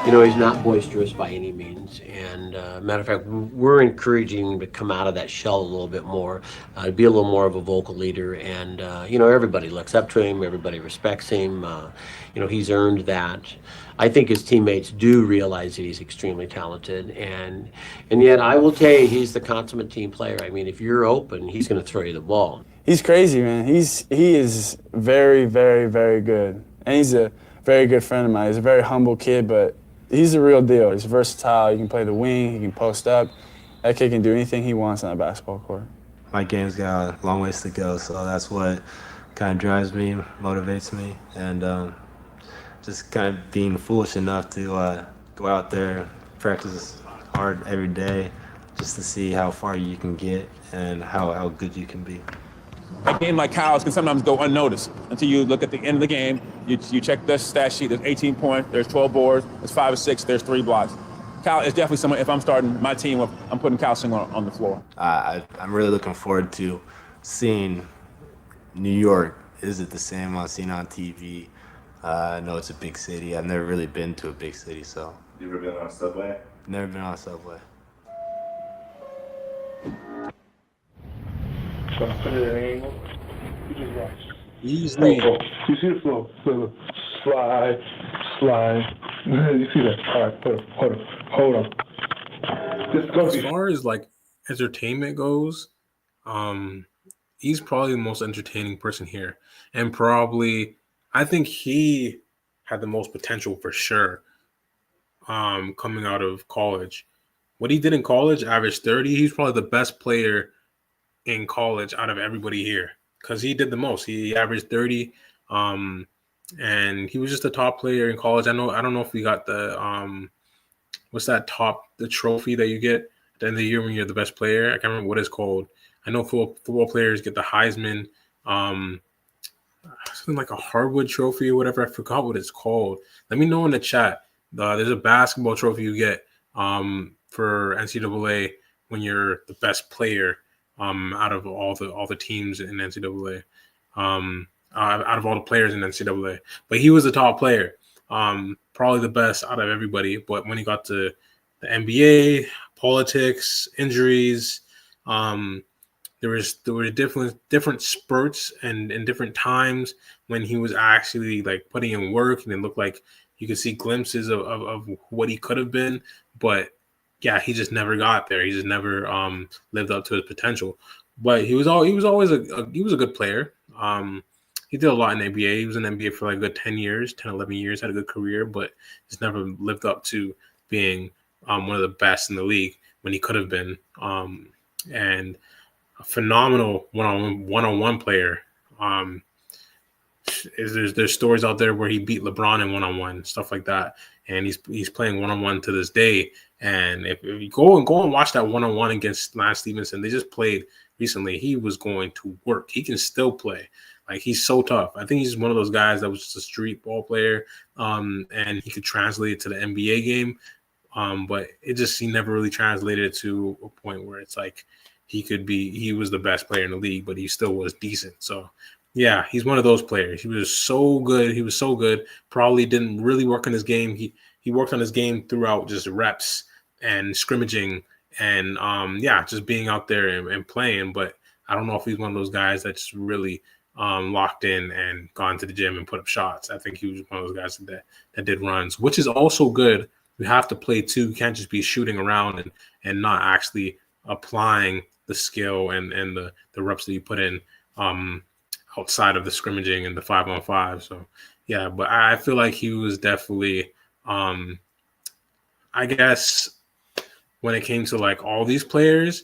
You know, he's not boisterous by any means. And matter of fact, we're encouraging him to come out of that shell a little bit more, be a little more of a vocal leader. And, you know, everybody looks up to him. Everybody respects him. You know, he's earned that. I think his teammates do realize that he's extremely talented. And yet I will tell you, he's the consummate team player. I mean, if you're open, he's going to throw you the ball.
He's crazy, man. He is very, very, very good. And he's a very good friend of mine. He's a very humble kid, but he's the real deal. He's versatile. He can play the wing. He can post up. That kid can do anything he wants on a basketball court.
My game's got a long ways to go, so that's what kind of drives me, motivates me, and just kind of being foolish enough to go out there, practice hard every day, just to see how far you can get and how good you can be.
A game like Kyle's can sometimes go unnoticed until you look at the end of the game. You check the stat sheet. There's 18 points. There's 12 boards. There's 5 or 6. There's 3 blocks. Kyle is definitely someone. If I'm starting my team, I'm putting Kyle Singer on the floor.
I'm really looking forward to seeing New York. Is it the same I've seen on TV? I know it's a big city. I've never really been to a big city, so.
You ever been on a subway?
Never been on a subway.
So I put it at an angle. You just watch.
Easily.
You see the flow. Slide. You see that? All right, hold on.
As far as like entertainment goes, he's probably the most entertaining person here, and probably I think he had the most potential for sure. Coming out of college, what he did in college, averaged 30. He's probably the best player in college out of everybody here because he did the most. He averaged 30, and he was just a top player in college. I don't know if we got the what's that the trophy that you get at the end of the year when you're the best player. I can't remember what it's called. I know football players get the Heisman, something like a hardwood trophy or whatever. I forgot what it's called. Let me know in the chat. There's a basketball trophy you get for NCAA when you're the best player out of all the teams in NCAA, out of all the players in NCAA. But he was the top player, probably the best out of everybody. But when he got to the NBA, politics, injuries, there were different spurts and different times when he was actually like putting in work, and it looked like you could see glimpses of what he could have been. But yeah, he just never got there. He just never lived up to his potential. But he was always a good player. He did a lot in the NBA. He was in the NBA for like a good 10 years, 10, 11 years, had a good career, but just never lived up to being one of the best in the league when he could have been. And a phenomenal one-on-one player. There's stories out there where he beat LeBron in one-on-one, stuff like that. And he's playing one-on-one to this day. And if you go and watch that one-on-one against Lance Stevenson, they just played recently. He was going to work. He can still play. Like, he's so tough. I think he's one of those guys that was just a street ball player, and he could translate it to the NBA game. But he never really translated to a point where it's like he was the best player in the league, but he still was decent. So yeah, he's one of those players. He was so good. Probably didn't really work on his game. He worked on his game throughout just reps and scrimmaging and just being out there and playing. But I don't know if he's one of those guys that just really locked in and gone to the gym and put up shots. I think he was one of those guys that did runs, which is also good. You have to play too. You can't just be shooting around and not actually applying the skill and the reps that you put in outside of the scrimmaging and the 5-on-5. So yeah, but I feel like he was definitely I guess when it came to like all these players,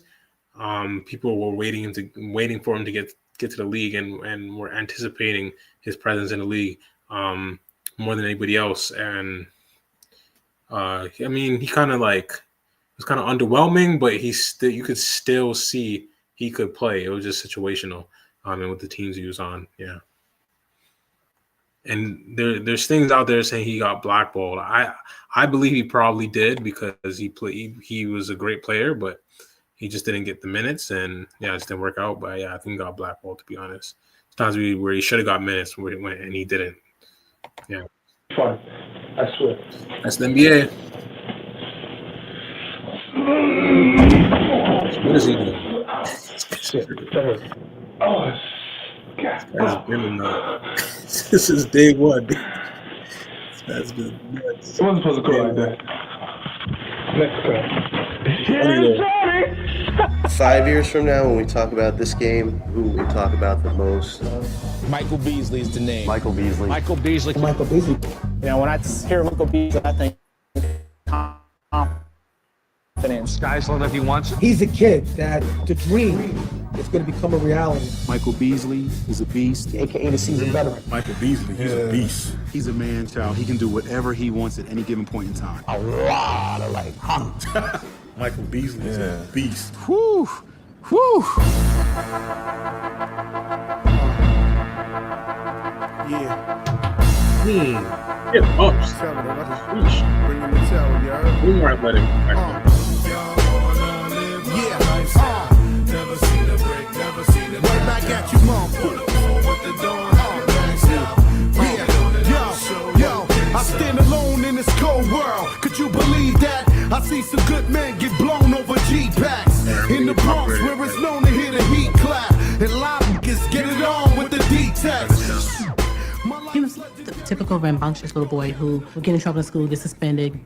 people were waiting for him to get to the league and were anticipating his presence in the league more than anybody else. And I mean, he kind of like it was kind of underwhelming, but you could still see he could play. It was just situational, and with the teams he was on, yeah. And there's things out there saying he got blackballed. I believe he probably did because he was a great player, but he just didn't get the minutes, and yeah, it just didn't work out. But yeah, I think he got blackballed, to be honest. There's times where he should have got minutes where he went and he didn't. Yeah.
Fine. I swear.
That's the NBA. What is he doing?
Shit. Oh,
God. This is day one. That's been nuts.
It wasn't supposed to go like that. Next time.
5 years from now, when we talk about this game, who will we talk about the most?
Michael Beasley is the name.
Michael Beasley.
Michael Beasley.
Michael Beasley.
You know, when I hear Michael Beasley, I think confidence.
Sky's the limit if he wants it.
He's a kid that the dream is going to become a reality.
Michael Beasley is a beast.
AKA the seasoned veteran.
Michael Beasley, he's a beast. He's a man child. He can do whatever he wants at any given point in time.
A lot of like,
Michael Beasley is a beast.
Whew. Whew.
Get ups.
Bring him to tell, y'all.
We might let him.
Never seen a break, never seen a right back at you, mom. Yo, I stand alone in this cold world. Could you believe that? I see some good men get blown over G-packs in the Bronx where it's known to hear the heat clap. And lobbyists get it on with the D-text.
He was the typical rambunctious little boy who would get in trouble in school, get suspended.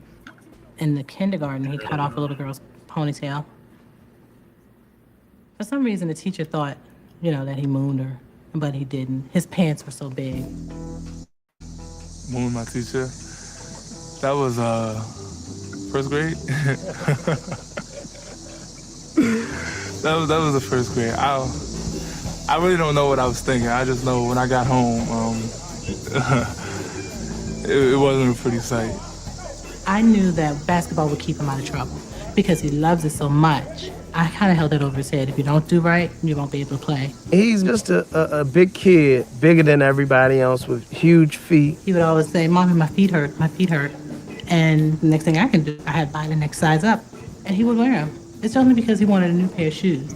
In the kindergarten, he cut off a little girl's ponytail. For some reason, the teacher thought, that he mooned her, but he didn't. His pants were so big.
Mooned my teacher? That was, first grade? that was the first grade. I really don't know what I was thinking. I just know when I got home, it wasn't a pretty sight.
I knew that basketball would keep him out of trouble because he loves it so much. I kind of held it over his head. If you don't do right, you won't be able to play.
He's just a big kid, bigger than everybody else with huge feet.
He would always say, "Mommy, my feet hurt, my feet hurt." And the next thing I can do, I had to buy the next size up. And he would wear them. It's only because he wanted a new pair of shoes.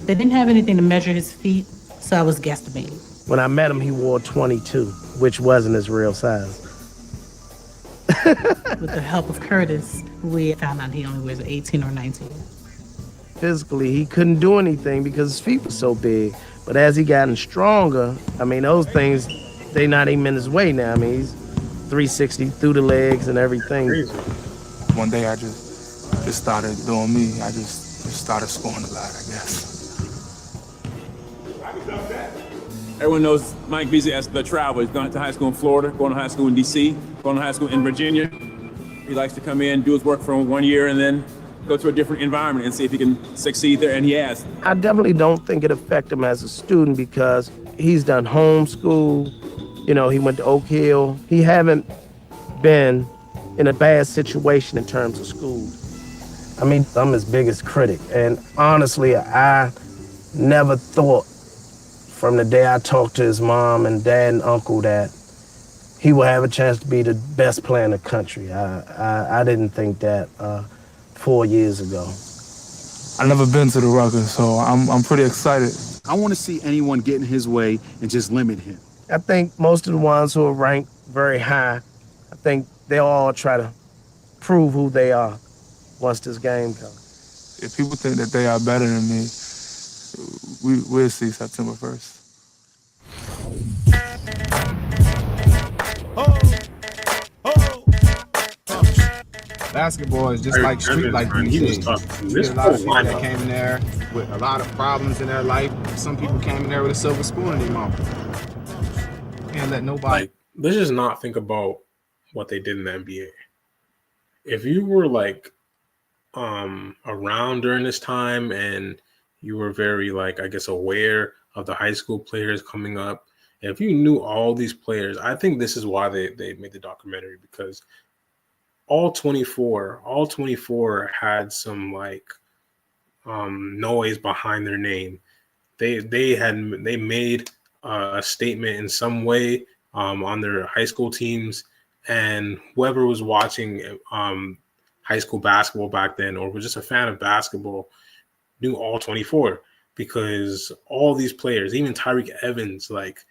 They didn't have anything to measure his feet, so I was guesstimating.
When I met him, he wore 22, which wasn't his real size.
With the help of Curtis, we found out he only wears 18 or 19.
Physically, he couldn't do anything because his feet were so big. But as he gotten stronger, those things, they not even in his way now. He's 360 through the legs and everything.
One day I just started doing me. I just started scoring a lot, I guess.
Everyone knows Mike Beasley as the traveler. He's gone to high school in Florida, going to high school in D.C., going to high school in Virginia. He likes to come in, do his work for 1 year, and then go to a different environment and see if he can succeed there, and he has.
I definitely don't think it affected him as a student because he's done homeschool. He went to Oak Hill. He haven't been in a bad situation in terms of school. I'm his biggest critic, and honestly, I never thought from the day I talked to his mom and dad and uncle that he would have a chance to be the best player in the country. I didn't think that 4 years ago.
I've never been to the Rutgers, so I'm pretty excited.
I want to see anyone get in his way and just limit him.
I think most of the ones who are ranked very high, I think they'll all try to prove who they are once this game comes.
If people think that they are better than me, we'll see September 1st.
Basketball is just like street life these days. There's a lot of people that came in there with a lot of problems in their life. Some people came in there with a silver spoon in their mouth. Can't let nobody.
Let's just not think about what they did in the NBA. if you were like around during this time and you were very like, I guess, aware of the high school players coming up, if you knew all these players, I think this is why they made the documentary, because all 24 had some like noise behind their name. They made a statement in some way on their high school teams, and whoever was watching high school basketball back then, or was just a fan of basketball, knew all 24, because all these players, even Tyreek Evans, like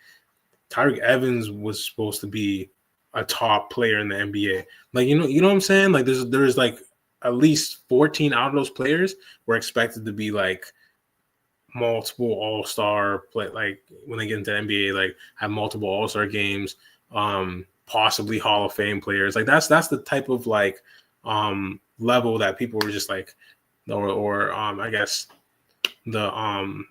Tyreek Evans was supposed to be a top player in the NBA. Like, you know what I'm saying? Like there's like at least 14 out of those players were expected to be like multiple all-star play, like when they get into the NBA, like have multiple all-star games, possibly Hall of Fame players. Like that's the type of like level that people were just like, or I guess the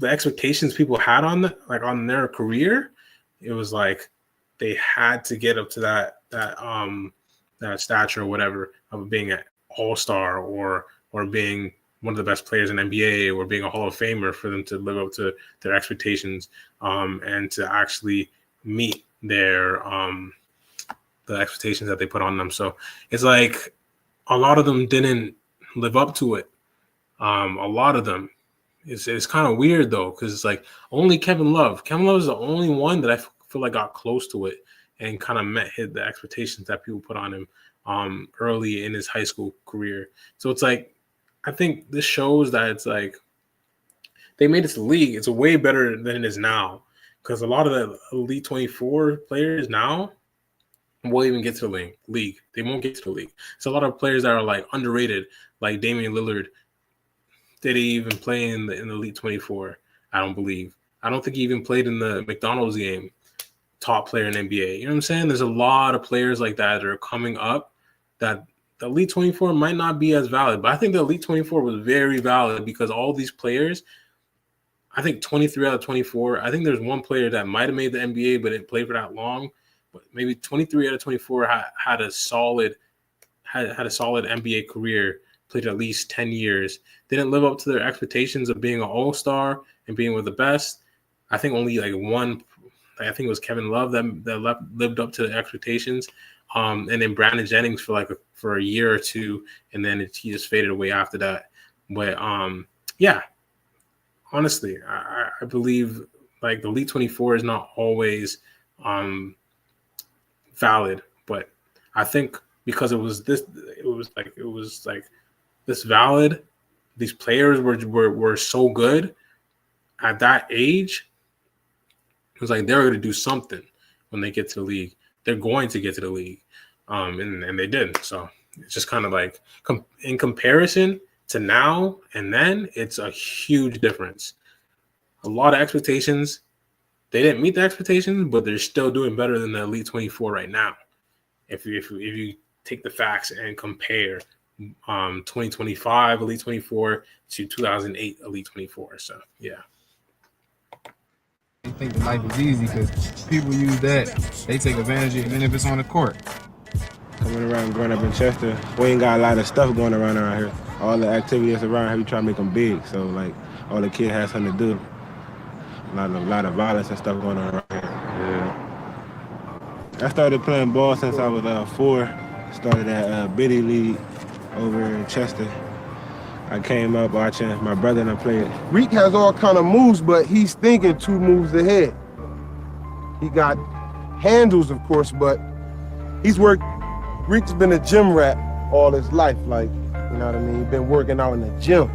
expectations people had on on their career. It was like they had to get up to that stature or whatever of being an all-star or being one of the best players in NBA or being a Hall of Famer for them to live up to their expectations and to actually meet their the expectations that they put on them. So it's like a lot of them didn't live up to it. A lot of them. It's kind of weird though, because it's like only Kevin Love. Kevin Love is the only one that I feel like got close to it and kind of met the expectations that people put on him early in his high school career. So it's like, I think this shows that it's like they made it to the league. It's way better than it is now, because a lot of the Elite 24 players now won't even get to the league. They won't get to the league. So a lot of players that are like underrated, like Damian Lillard. Did he even play in the Elite 24? I don't believe. I don't think he even played in the McDonald's game. Top player in NBA. You know what I'm saying? There's a lot of players like that are coming up that the Elite 24 might not be as valid, but I think the Elite 24 was very valid because all these players, I think 23 out of 24, I think there's one player that might have made the NBA but didn't play for that long, but maybe 23 out of 24 had a solid NBA career, played at least 10 years, didn't live up to their expectations of being an all-star and being with the best. I think only like one, I think it was Kevin Love that lived up to the expectations. And then Brandon Jennings for a year or two, and then he just faded away after that. But yeah, honestly, I believe like the Elite 24 is not always valid, but I think because it was this valid. These players were so good at that age. It was like they're going to do something when they get to the league. They're going to get to the league, and they did. So it's just kind of like in comparison to now and then, it's a huge difference. A lot of expectations. They didn't meet the expectations, but they're still doing better than the Elite 24 right now. If you take the facts and compare 2025 Elite 24 to 2008 Elite 24. So yeah.
They think that life is easy because people use that. They take advantage of it, even if it's on the court.
Coming around, growing up in Chester, we ain't got a lot of stuff going around here. All the activities around here, we try to make them big. So like, all the kids have something to do. A lot of violence and stuff going on around here. Yeah. I started playing ball since I was 4. Started at Biddy League over in Chester. I came up watching my brother and I played.
Reek has all kind of moves, but he's thinking 2 moves ahead. He got handles, of course, but Reek's been a gym rat all his life, like, you know what I mean? He's been working out in the gym,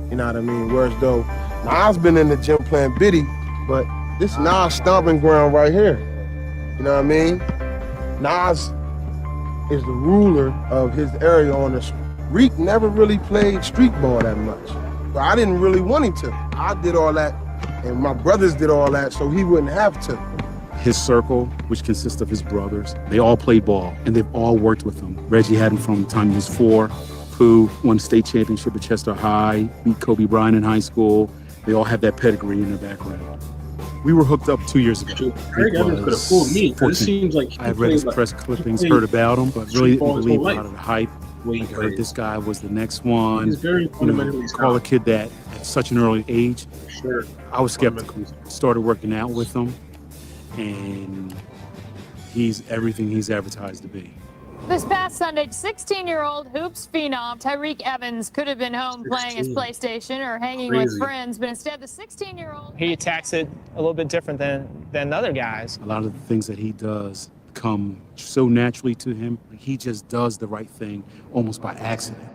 you know what I mean? Whereas though, Nas been in the gym playing Biddy, but this Nas stomping ground right here, you know what I mean? Nas is the ruler of his area on the street. Reek never really played street ball that much. But I didn't really want him to. I did all that, and my brothers did all that, so he wouldn't have to.
His circle, which consists of his brothers, they all played ball, and they've all worked with him. Reggie had him from the time he was 4. Pooh won state championship at Chester High, beat Kobe Bryant in high school. They all have that pedigree in their background. We were hooked up 2 years ago.
Greg Evans could have fooled me because it seems like he
I read his
played,
press
like,
clippings,
he
heard
played
about him, but
street
really
ball
didn't
his
believe
whole
a lot of the hype.
way he
Like, I heard
plays.
this guy was the next one.
He's very fundamentally
call a
sound.
kid that at such an early age.
Sure.
I was skeptical. Started working out with him, and he's everything he's advertised to be.
This past Sunday, 16-year-old hoops phenom Tyreek Evans could have been home playing his
16.
PlayStation or hanging
Crazy.
with friends, but instead the 16-year-old...
He attacks it a little bit different than other guys.
A lot of the things that he does come so naturally to him. He just does the right thing almost by accident.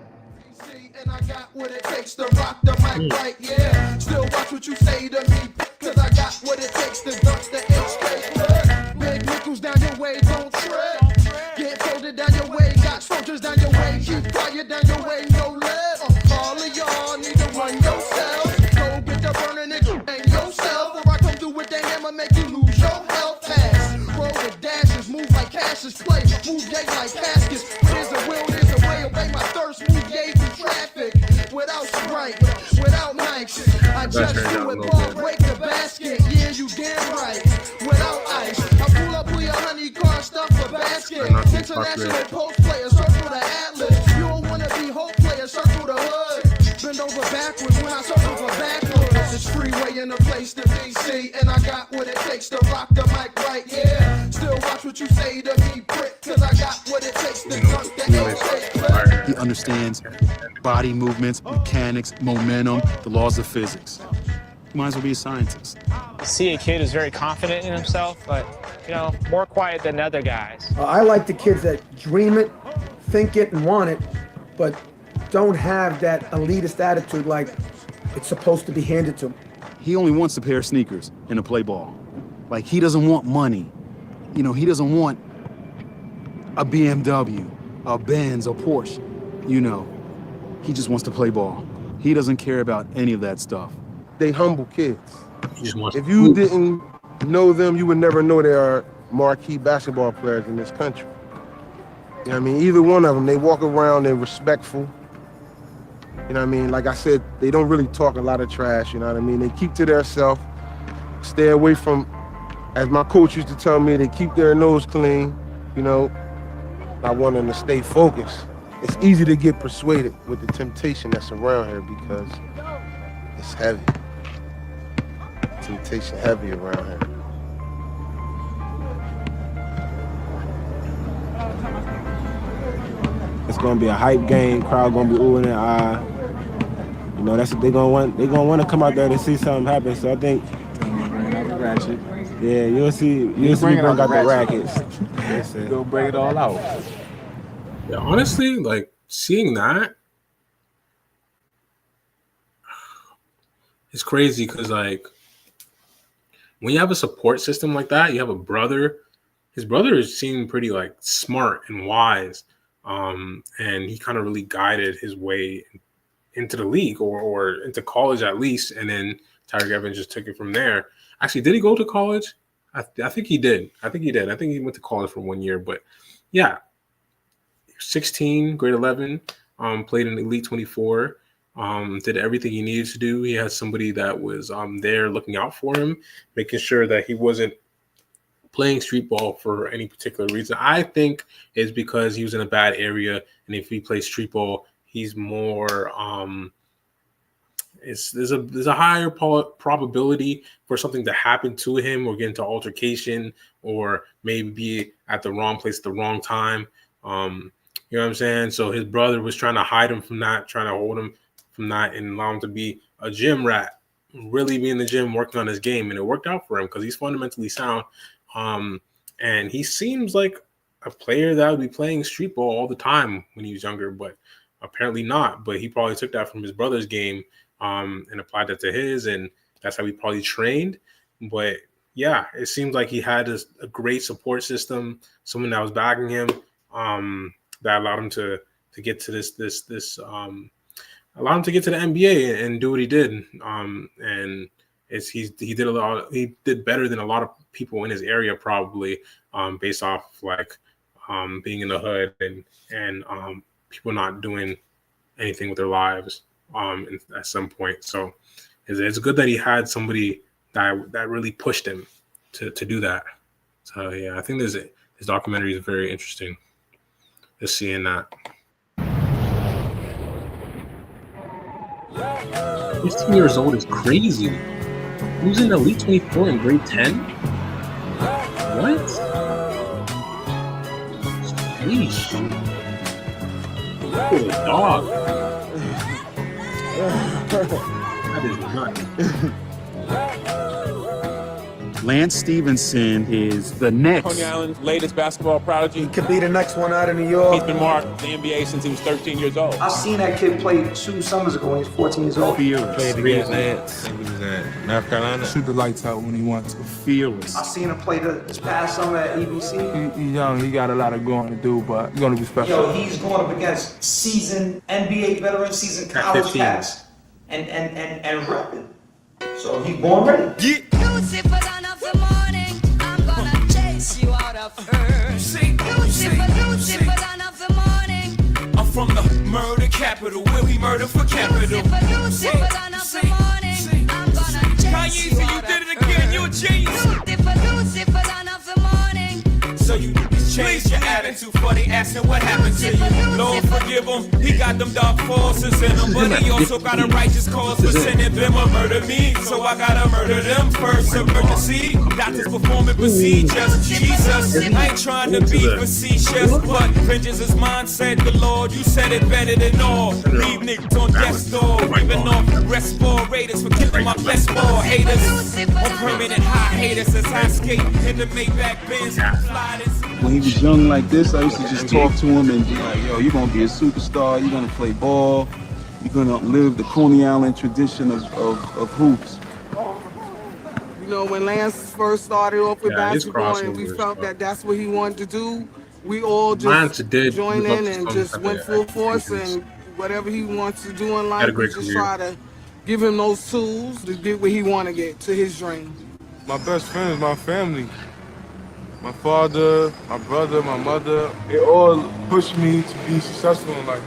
And I got what it takes to rock the mic right, yeah. Still watch what you say to me, cause I got what it takes to dunk the H-State. Big nickels down your way, don't trip. Get folded down your way, got soldiers down your way. Keep quiet down your way, no left. All of y'all need to run yourself. Go get the burner nigga and yourself. Or I come through with the hammer, make you lose your health. Pass, roll with dashes, move like Cassius Clay. Move gay like caskets. There's a will, there's a way, obey my thirst. Move gay through traffic. Without Sprite, without Nikes. I just do it, ball, break the basket. Yeah, you damn right. Without ice, I pull up with your honey car, stuff a basket. International post player, circle the atlas. You don't wanna be hope player, circle the hood. Bend over backwards when I circle for backwards. It's freeway in the place to be. See, and I got what it takes to rock the mic right, yeah. Still watch what you say to me, prick, cause I got what it takes to dunk the
He understands body movements, mechanics, momentum, the laws of physics. You might as well be a scientist.
See a kid who's very confident in himself, but, more quiet than other guys.
I like the kids that dream it, think it, and want it, but don't have that elitist attitude like it's supposed to be handed to them.
He only wants a pair of sneakers and a play ball. Like, he doesn't want money. He doesn't want a BMW, a Benz, a Porsche. He just wants to play ball. He doesn't care about any of that stuff.
They humble kids.
If
you didn't know them, you would never know they are marquee basketball players in this country. You know what I mean? Either one of them, they walk around, they're respectful. You know what I mean? Like I said, they don't really talk a lot of trash, you know what I mean? They keep to themselves, stay away from, as my coach used to tell me, they keep their nose clean, I want them to stay focused. It's easy to get persuaded with the temptation that's around here because it's heavy. Temptation heavy around here.
It's gonna be a hype game. Crowd gonna be oohing and ah. That's what they gonna want. They gonna want to come out there to see something happen. So I think, yeah, you'll see me bring out the rackets.
Gonna bring it all out.
Yeah, honestly, like seeing that, it's crazy because like when you have a support system like that, you have a brother. His brother seemed pretty like smart and wise, and he kind of really guided his way into the league or into college at least, and then Tyreek Evans just took it from there. Actually, did he go to college? I think he did. I think he went to college for 1 year, but yeah, 16, grade 11, played in Elite 24, did everything he needed to do. He had somebody that was there looking out for him, making sure that he wasn't playing street ball for any particular reason. I think it's because he was in a bad area, and if he plays street ball, he's more there's a higher probability for something to happen to him or get into altercation or maybe be at the wrong place at the wrong time. You know what I'm saying? So his brother was trying to hide him from that, trying to hold him from that and allow him to be a gym rat, really be in the gym working on his game. And it worked out for him because he's fundamentally sound. And he seems like a player that would be playing street ball all the time when he was younger, but apparently not. But he probably took that from his brother's game and applied that to his, and that's how he probably trained. But yeah, it seems like he had a great support system, someone that was backing him, that allowed him to get to allowed him to get to the NBA and do what he did. And he did better than a lot of people in his area probably, based off like being in the hood and people not doing anything with their lives at some point. So it's good that he had somebody that really pushed him to do that. So yeah, I think his documentary is very interesting. Just seeing that. 15 years old is crazy. Losing Elite 24 in grade 10? What? Sheesh. Poor dog. That is nuts.
Lance Stevenson is the next.
Coney Island's latest basketball prodigy.
He could be the next one out of New York.
He's been marked the NBA since he was 13 years old.
I seen that kid play 2 summers ago when he was 14 years old.
Fearless.
Played against Lance. He was at North Carolina.
Shoot the lights out when he wants to.
Fearless.
I seen him play this past summer at EBC.
He's young. He got a lot of growing to do, but he's going to be special.
Yo, he's going up against seasoned NBA veterans, seasoned college cats, and repping. So he's born ready.
Get Lucifer down of the morning, I'm gonna chase you out of earth. Lucifer down of the morning. I'm from the murder capital, where we murder for capital. Lucifer down of the morning, I'm gonna chase you out of earth. You did it again, you're a genius. Lucifer down of the morning. So you change your attitude for they asking what happened to you. Lord forgive him, he got them dark forces in him, but he also got a righteous cause for sending them to murder me. So I gotta murder them first. Emergency, doctors performing procedures. Jesus, I ain't trying to be facetious, but vengeance is mine, said the Lord. You said it better than all. Leave niggas on death's door, giving off respirators for killing my best ball haters. On permanent high haters as I skate in the Maybach Benz.
When he was young like this, I used to just talk to him and be like, yo, you're going to be a superstar, you're going to play ball, you're going to live the Coney Island tradition of hoops.
You know, when Lance first started off with basketball and we felt that that's what he wanted to do, we all just joined in and just went full force, and whatever he wants to do in life, we just try to give him those tools to get where he want to get, to his dream.
My best friend is my family. My father, my brother, my mother, they all pushed me to be successful in life.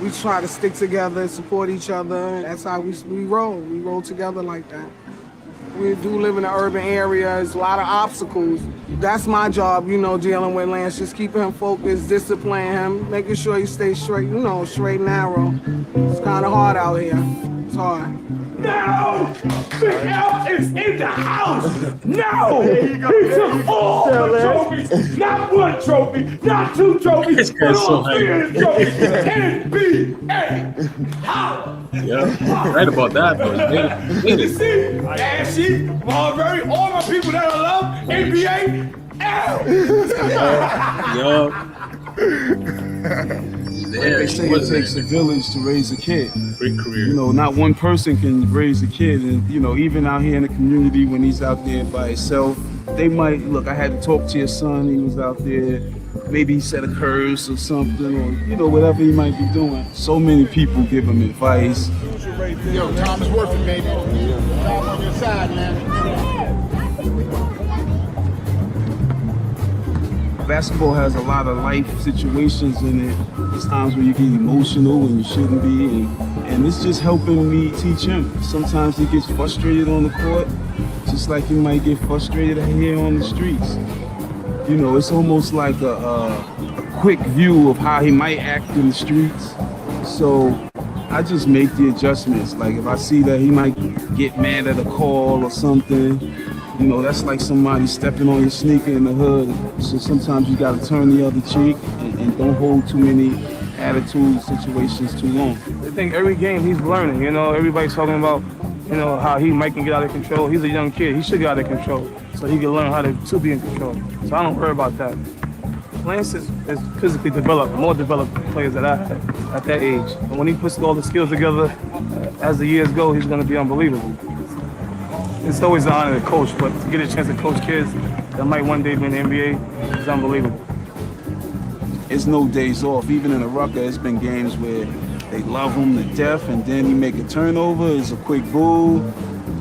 We try to stick together, support each other. That's how we roll. We roll together like that. We do live in an urban area. There's a lot of obstacles. That's my job, you know, dealing with Lance. Just keeping him focused, disciplining him, making sure he stays straight, you know, straight and narrow. It's kind of hard out here. It's hard.
No! Big L is in the house! No! He took all the trophies! Not one trophy, not 2 trophies, but all 3 of the trophies! NBA! Holla!
Yeah, right about that, though.
You see? Ashy, Marbury, all my people that I love, NBA,
They say it takes a village to raise a kid.
Great career.
You know, not one person can raise a kid. And, you know, even out here in the community when he's out there by himself, they might, look, I had to talk to your son, he was out there. Maybe he said a curse or something, or, you know, whatever he might be doing. So many people give him advice.
Yo, time is working, baby. Time on your side, man.
Basketball has a lot of life situations in it. There's times where you get emotional when you shouldn't be, and it's just helping me teach him. Sometimes he gets frustrated on the court, just like he might get frustrated here on the streets. You know, it's almost like a quick view of how he might act in the streets. So I just make the adjustments. Like if I see that he might get mad at a call or something, you know, that's like somebody stepping on your sneaker in the hood. So sometimes you gotta turn the other cheek and don't hold too many attitude situations too long.
I think every game he's learning, you know, everybody's talking about, you know, how he might can get out of control. He's a young kid, he should get out of control so he can learn how to be in control. So I don't worry about that. Lance is physically developed, more developed players that I had at that age. And when he puts all the skills together, as the years go, he's gonna be unbelievable. It's always an honor to coach, but to get a chance to coach kids that might one day be in the NBA is unbelievable.
It's no days off. Even in a Rucker, it's been games where they love him to death, and then you make a turnover, it's a quick boo.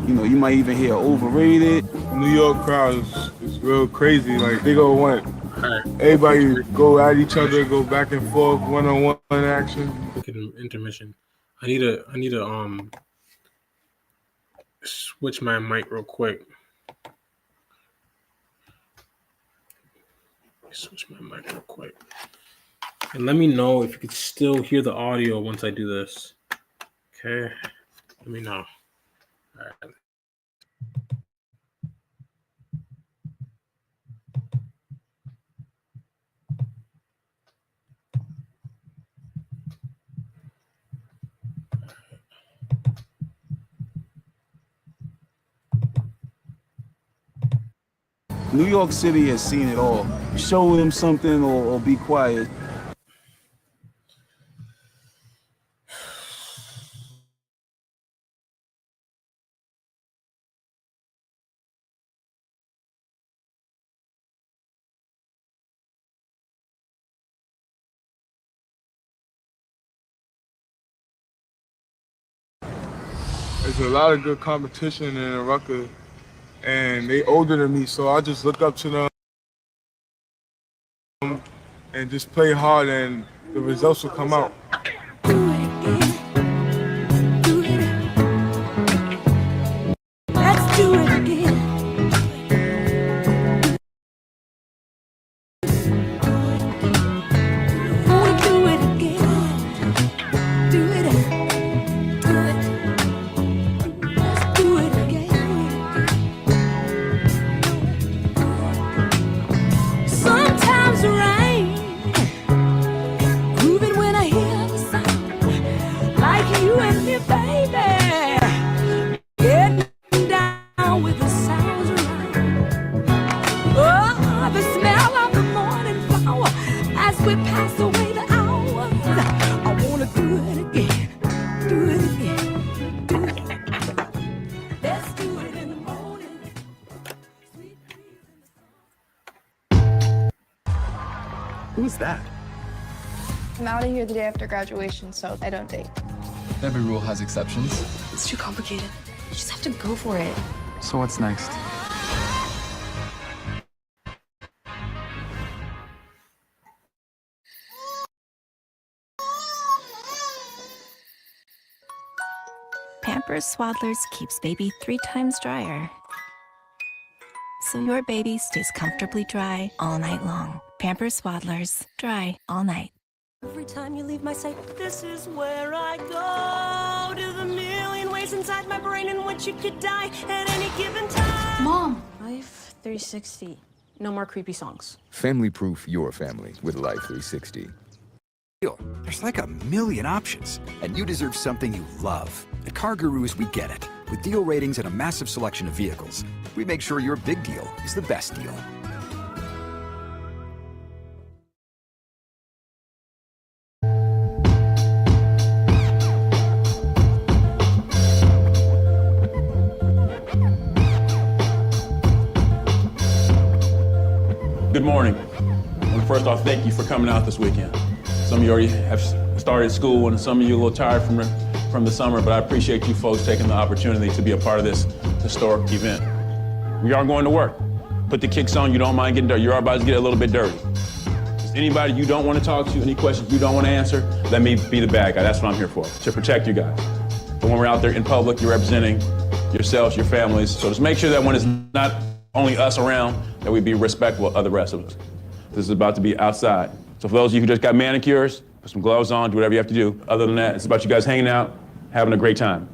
You know, you might even hear overrated.
New York crowd is real crazy. Like, they gonna want everybody to go at each other, go back and forth, one-on-one action.
Intermission. I need a switch my mic real quick. Switch my mic real quick. And let me know if you could still hear the audio once I do this. Okay. Let me know. All right.
New York City has seen it all. Show them something or be quiet.
There's a lot of good competition in the Rucker, and they older than me, so I just look up to them and just play hard, and the results will come out.
Let's do it again. Wanna do it again. Do it. Do it. Let's do it again. Sometimes rain, grooving when I hear the sound, like you and me, baby. Getting down with the sounds around. Oh, the smell of the morning flower as we pass away the hours. I wanna do it again, do it again, do it. Let's do it in the morning.
Who's that?
I'm out of here the day after graduation, so I don't date.
Every rule has exceptions.
It's too complicated. You just have to go for it.
So what's next?
Pampers Swaddlers keeps baby 3 times drier, so your baby stays comfortably dry all night long. Pampers Swaddlers, dry all night.
Every time you leave my sight, this is where I go. To the million ways inside my brain in which you could die at any given time.
Mom! Life 360. No more creepy songs.
Family-proof your family with Life 360.
There's like a million options, and you deserve something you love. At Car Gurus, we get it. With deal ratings and a massive selection of vehicles, we make sure your big deal is the best deal.
Good morning. Well, first off, thank you for coming out this weekend. Some of you already have started school, and some of you are a little tired from the summer, but I appreciate you folks taking the opportunity to be a part of this historic event. We are going to work. Put the kicks on, you don't mind getting dirty. You're about to get a little bit dirty. Is anybody you don't want to talk to, any questions you don't want to answer, let me be the bad guy. That's what I'm here for, to protect you guys. But when we're out there in public, you're representing yourselves, your families, so just make sure that when it's not only us around, that we be respectful of the rest of us. This is about to be outside. So for those of you who just got manicures, put some gloves on, do whatever you have to do. Other than that, it's about you guys hanging out, having a great time.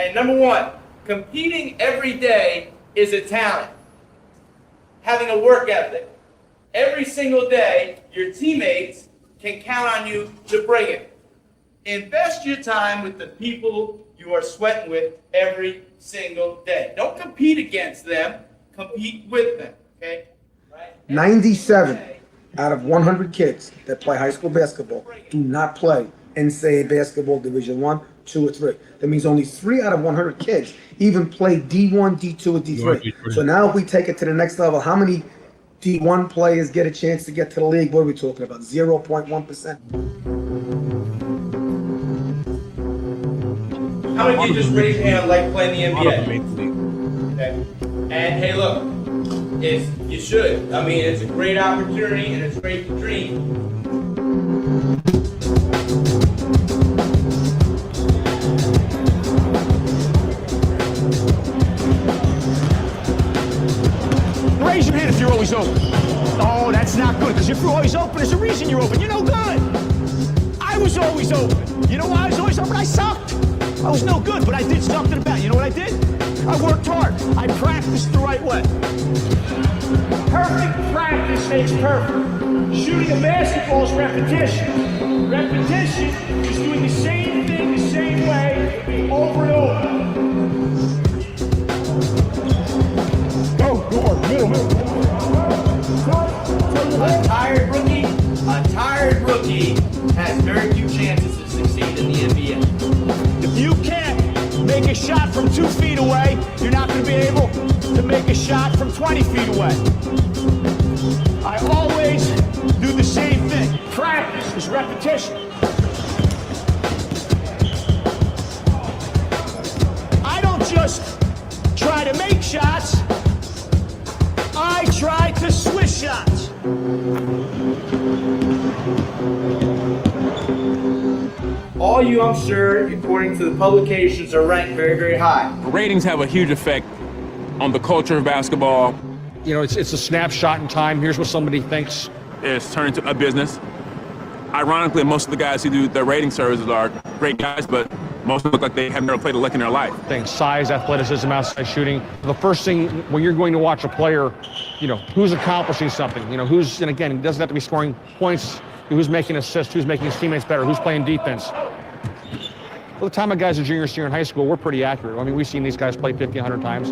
And number one, competing every day is a talent. Having a work ethic. Every single day, your teammates can count on you to bring it. Invest your time with the people you are sweating with every single day. Don't compete against them, compete with them, okay?
97 out of 100 kids that play high school basketball do not play NCAA basketball Division 1, 2, or 3. That means only 3 out of 100 kids even play D1, D2, or D3. So now if we take it to the next level, how many D1 players get a chance to get to the league? What are we talking about? 0.1%?
How many of you just raise your hand like playing the NBA? Okay. And hey, look, you should. I mean, it's a great opportunity and it's great to dream.
Raise your hand if you're always open. Oh, that's not good, because if you're always open, there's a reason you're open. You're no good. I was always open. You know why I was always open? I sucked. I was no good, but I did something about it. You know what I did? I worked hard. I practiced the right way. Perfect practice makes perfect. Shooting a basketball is repetition. Repetition is doing the same thing the same way over and over. A tired rookie has very few chances to succeed in the NBA. If you can't make a shot from 2 feet away, you're not going to be able to make a shot from 20 feet away. I always do the same thing. Practice is repetition. I don't just try to make shots. I try to swish shots. All you, I'm sure, according to the publications, are ranked very, very high.
Ratings have a huge effect on the culture of basketball.
You know, it's a snapshot in time. Here's what somebody thinks.
It's turned into a business. Ironically, most of the guys who do the rating services are great guys, but most look like they have never played a lick in their life.
Things, size, athleticism, outside shooting. The first thing when you're going to watch a player, you know, who's accomplishing something, you know, who's, and again, it doesn't have to be scoring points, who's making assists, who's making his teammates better, who's playing defense. By the time a guy's a junior, senior in high school, we're pretty accurate. I mean, we've seen these guys play 50, 100 times.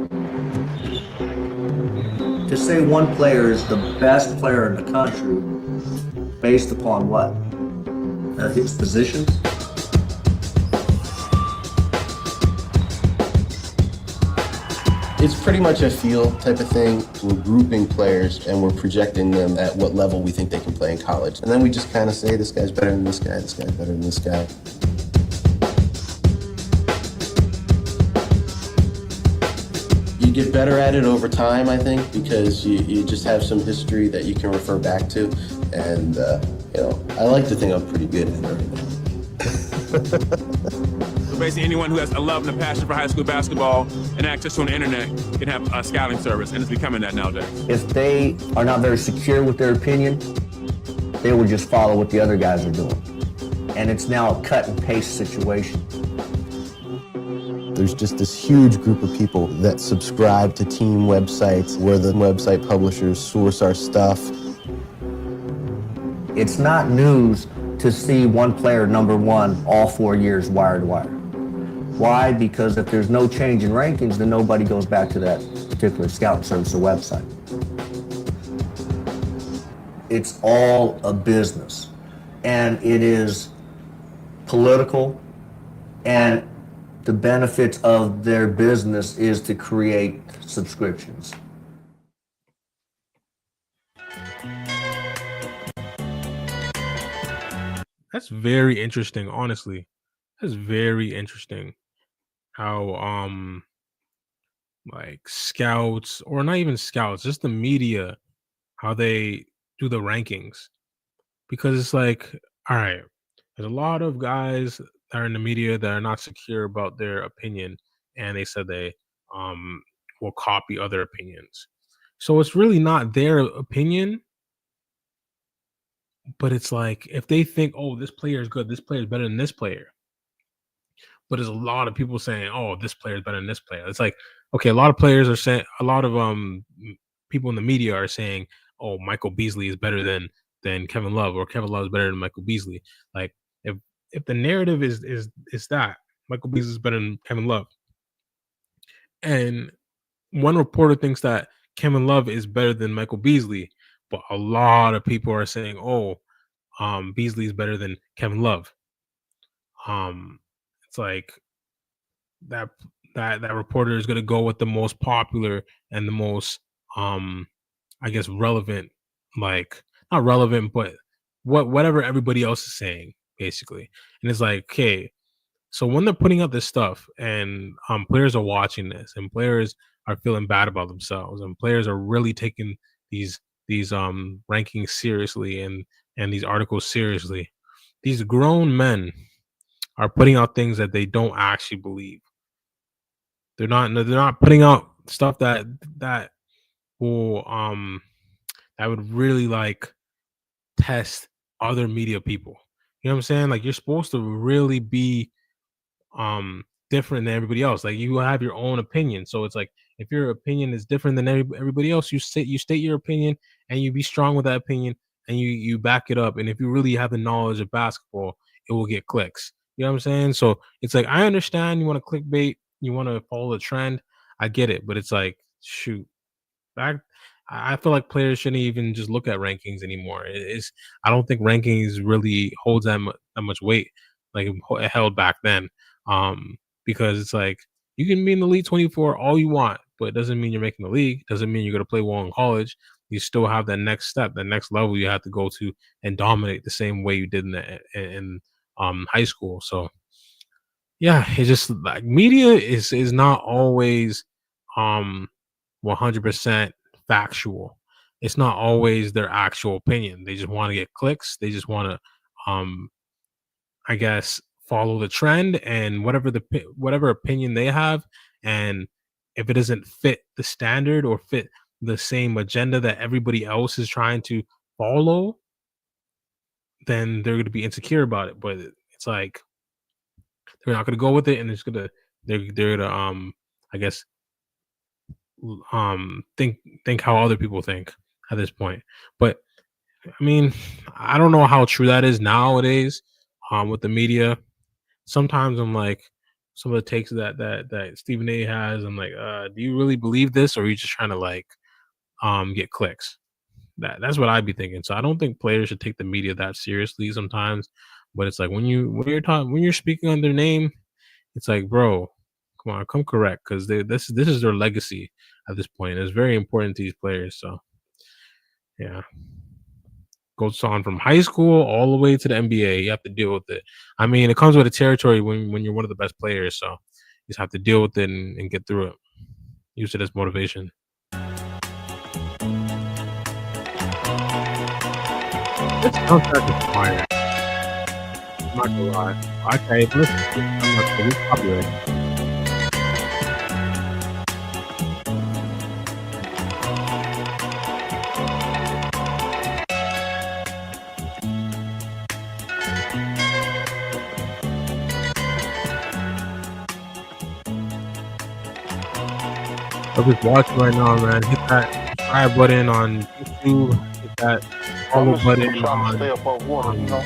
To say one player is the best player in the country, based upon what? His positions?
It's pretty much a feel type of thing. We're grouping players and we're projecting them at what level we think they can play in college. And then we just kind of say, this guy's better than this guy, this guy's better than this guy. You get better at it over time, I think, because you just have some history that you can refer back to. And, you know, I like to think I'm pretty good at it right now.
So basically anyone who has a love and a passion for high school basketball and access to an internet can have a scouting service, and it's becoming that nowadays.
If they are not very secure with their opinion, they will just follow what the other guys are doing. And it's now a cut and paste situation.
There's just this huge group of people that subscribe to team websites where the website publishers source our stuff.
It's not news to see one player number one all 4 years wire to wire. Why? Because if there's no change in rankings, then nobody goes back to that particular scouting service or website. It's all a business, and it is political, and the benefits of their business is to create subscriptions.
That's very interesting, honestly. That's very interesting how like scouts, or not even scouts, just the media, how they do the rankings. Because it's like, all right, there's a lot of guys that are in the media that are not secure about their opinion, and they said they will copy other opinions. So it's really not their opinion, but it's like if they think, oh, this player is good, this player is better than this player. but there's a lot of people saying, "Oh, this player is better than this player." It's like, okay, a lot of players are saying, a lot of people in the media are saying, "Oh, Michael Beasley is better than Kevin Love, or Kevin Love is better than Michael Beasley." Like, if the narrative is that Michael Beasley is better than Kevin Love, and one reporter thinks that Kevin Love is better than Michael Beasley, but a lot of people are saying, "Oh, Beasley is better than Kevin Love." It's like that reporter is going to go with the most popular and the most, I guess, relevant, like, not relevant, but whatever everybody else is saying, basically. And it's like, okay, so when they're putting out this stuff and players are watching this, and players are feeling bad about themselves, and players are really taking these rankings seriously, and these articles seriously, these grown men are putting out things that they don't actually believe. They're not putting out stuff that will that would really like test other media people. You know what I'm saying? Like, you're supposed to really be different than everybody else. Like, you have your own opinion. So it's like, if your opinion is different than everybody else, you state your opinion, and you be strong with that opinion, and you back it up. And if you really have the knowledge of basketball, it will get clicks. You know what I'm saying? So it's like, I understand you want to clickbait, you want to follow the trend. I get it, but it's like, shoot, I feel like players shouldn't even just look at rankings anymore. I don't think rankings really holds that much weight like it held back then. Because it's like, you can be in the Elite 24 all you want, but it doesn't mean you're making the league. Doesn't mean you're going to play well in college. You still have that next step, that next level you have to go to and dominate the same way you did in high school. So yeah, it's just like, media is not always 100% factual. It's not always their actual opinion. They just want to get clicks. They just want to I guess follow the trend and whatever opinion they have, and if it doesn't fit the standard or fit the same agenda that everybody else is trying to follow, then they're going to be insecure about it. But it's like, they're not going to go with it, and they're gonna I guess think how other people think at this point. But I mean, I don't know how true that is nowadays with the media. Sometimes I'm like, some of the takes that Stephen A has, I'm like, do you really believe this, or are you just trying to like get clicks? That's what I'd be thinking. So I don't think players should take the media that seriously sometimes. But it's like, when you're speaking on their name, it's like, bro, come on, come correct, because this is their legacy at this point. It's very important to these players. So yeah. Goes on from high school all the way to the NBA. You have to deal with it. I mean, it comes with the territory when you're one of the best players. So you just have to deal with it and get through it. Use it as motivation. This soundtrack is fire. I'm not gonna lie. Okay, listen, I'm not gonna be copyrighted. I'm just watching right now, man. Hit that subscribe button on YouTube. Hit that follow button on.
Stay above water, you know.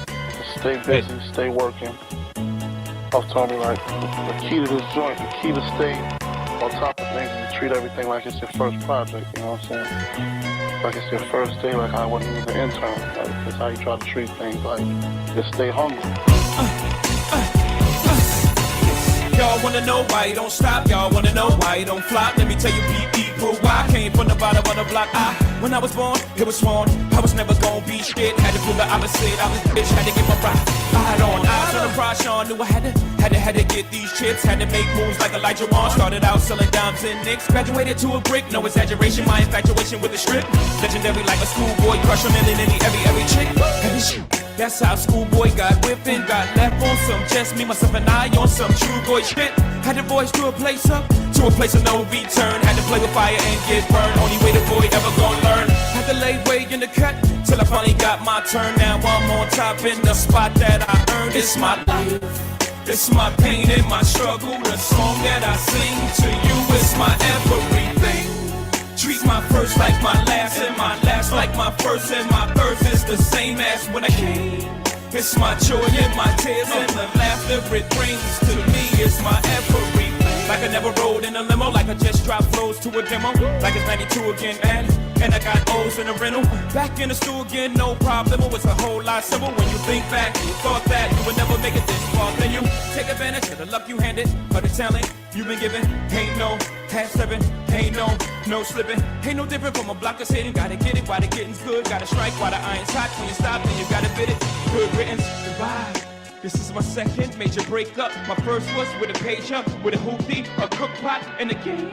Stay busy, stay working. I was telling you, like, the key to this joint, the key to stay on top of things, and treat everything like it's your first project. You know what I'm saying? Like it's your first day, like I wasn't even an intern. Like, that's how you try to treat things. Like, just stay hungry.
Y'all wanna know why you don't stop? Y'all wanna know why you don't flop? Let me tell you people why I came from the bottom of the block. When I was born, it was sworn I was never gonna be shit. Had to prove the opposite. I was bitch, had to get my rock. Eyes on the prize, Sean knew I had to get these chips. Had to make moves like Elijah Wan. Started out selling dimes and nicks. Graduated to a brick, no exaggeration. My infatuation with the strip. Legendary like a schoolboy, crush on every chick. Heavy shit. That's how schoolboy got whipping, got left on some just me, myself, and I on some true boy shit. Had to voice to a place of no return. Had to play with fire and get burned. Only way the boy ever gonna learn. Had to lay way in the cut till I finally got my turn. Now I'm on top in the spot that I earned. It's my life. It's my pain and my struggle. The song that I sing to you is my everything. Treat my first like my last, and my last like my first, and my birth is the same as when I came. It's my joy and my tears and the laughter it brings to me. It's my everything. Like I never rode in a limo, like I just dropped flows to a demo. Like it's 92 again, and I got O's in a rental. Back in the stool again, no problem. It's a whole lot simple when you think back. You thought that you would never make it this far. Then you take advantage of the luck you handed, of the talent you've been given. Ain't no half stepping, ain't no slipping. Ain't no different from a block that's hitting. Gotta get it while the getting's good. Gotta strike while the iron's hot. When you stop, then you gotta bid it. Good riddance, goodbye. This is my second major breakup. My first was with a page up, with a hoopty, a cook pot, and a game.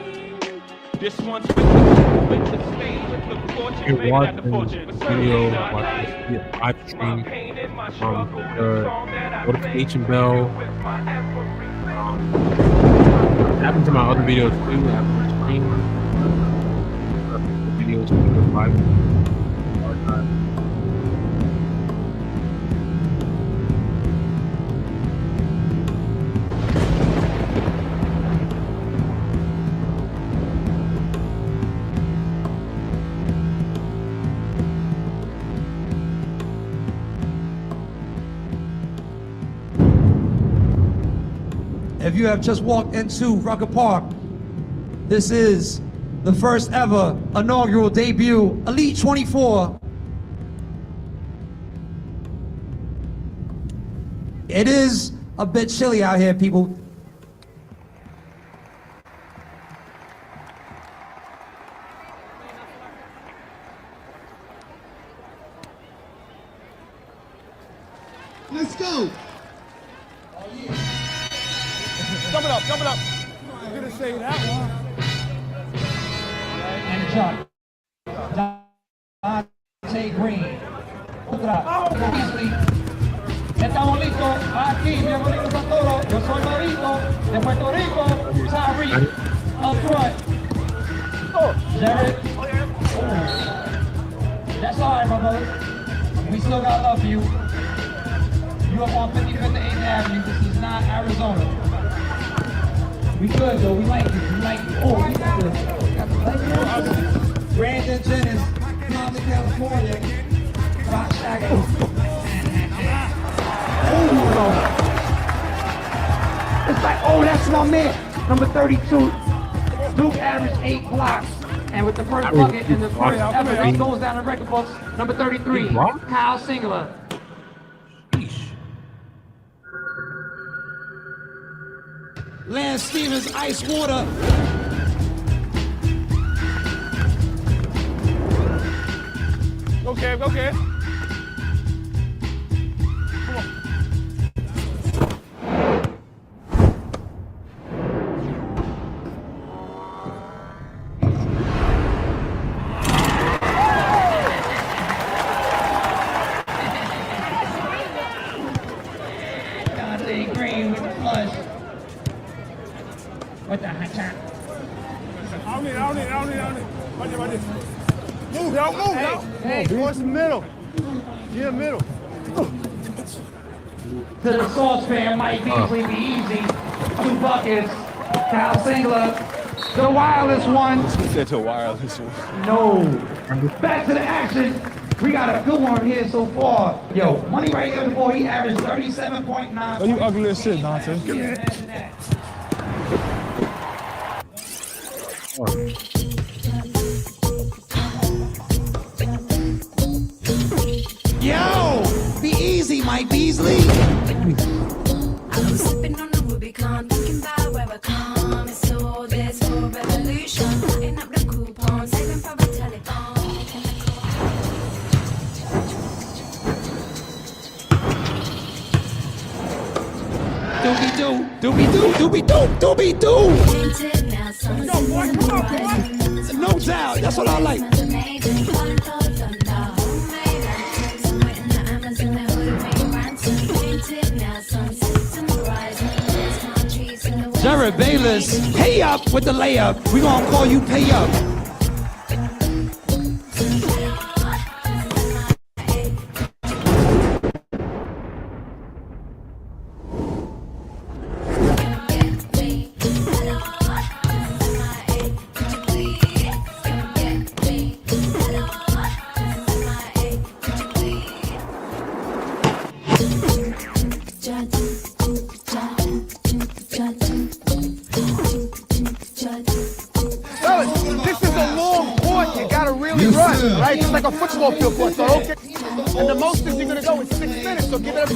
This one's with the stage, with the fortune, maybe not the fortune.
Video, watch this live stream, the notification bell. It happened to my other videos too. I have the screen. Videos to live archive.
If you have just walked into Rucker Park, this is the first ever inaugural debut, Elite 24. It is a bit chilly out here, people.
Let's go.
Jump it up, jump it up. I'm gonna say that one.
And Chuck. Dante Green. Otra. Beasley. Estamos listos. Aquí, bienvenidos a todos. Yo soy Marito de Puerto Rico. Tyreek. Up front. Jared. That's all right, my brother. We still got love for you. You up on 55th and 8th Avenue. This is not Arizona. We good though, we like it, we like it. Oh, we got it. Brandon Jennings, Compton, California. Rock Shaggy. It's like, oh, that's my man. Number 32. Duke averaged 8 blocks. And with the first bucket in the first ever, he goes down the record books. Number 33, Kyle Singler. Lance Stevens, Ice Water.
Go, Kev, go, Kev. Come on.
Dante Green with the flush. What the hot shot?
I don't need. Watch this. Move, y'all, move, y'all. Hey, towards the middle. Yeah, middle.
To the saucepan, Mike Beasley, be easy. 2 buckets. Kyle Singler, the wireless one.
He said the wireless one.
No. Back to the action. We got a good one here so far. Yo, money right here before he averaged 37.9.
Oh, you ugly as shit, Dante. Give me
Yo, be easy, Mike Beasley.
I was sipping on the Rubicon, thinking about where I come. It's all this for revolution. Hitting up the coupon, saving for a telephone.
Doobie-doo. No doubt, that's what I like. Jared Bayless, pay up with the layup. We gonna call you pay up.
Fellas, this is a long court. You gotta really run, right? It's like a football field court, so okay. And the most is you're gonna go is 6 minutes, so give it up.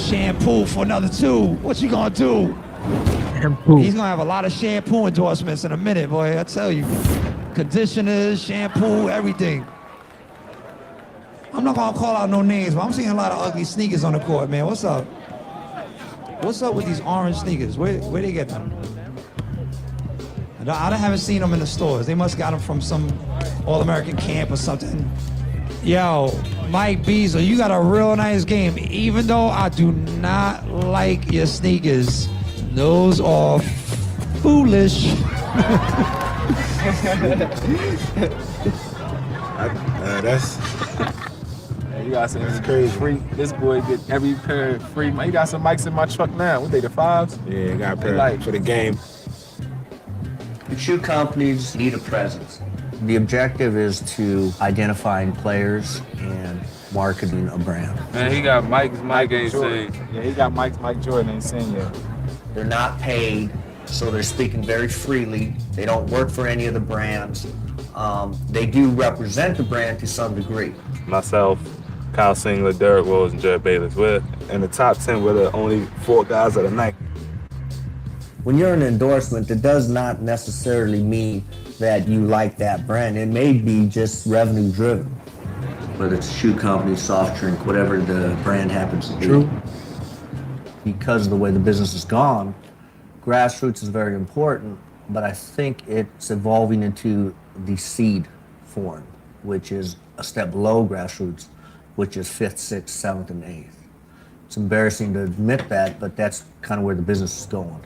Shampoo for another 2. What you gonna do?
Shampoo.
He's gonna have a lot of shampoo endorsements in a minute, boy. I tell you, conditioners, shampoo, everything. I'm not gonna call out no names, but I'm seeing a lot of ugly sneakers on the court, man. What's up? What's up with these orange sneakers? Where they get them? I haven't seen them in the stores. They must got them from some All-American camp or something. Yo, Mike Beasley, you got a real nice game. Even though I do not like your sneakers, those are foolish.
You got some crazy free. This boy get every pair free. Man, you got some mics in my truck now. What they, the 5s? Yeah, got a pair for the game.
The shoe companies need a presence. The objective is to identifying players and marketing a brand.
Man, he got Mike ain't saying. Yeah, he got Mike Jordan ain't saying yet.
They're not paid, so they're speaking very freely. They don't work for any of the brands. They do represent the brand to some degree.
Myself, Kyle Singler, Derek Rose, and Jared Bayless. We're in the top 10. We're the only 4 guys of the night.
When you're an endorsement, it does not necessarily mean that you like that brand. It may be just revenue driven. Whether it's a shoe company, soft drink, whatever the brand happens to be.
True.
Because of the way the business has gone, grassroots is very important, but I think it's evolving into the seed form, which is a step below grassroots, which is 5th, 6th, 7th, and 8th. It's embarrassing to admit that, but that's kind of where the business is going.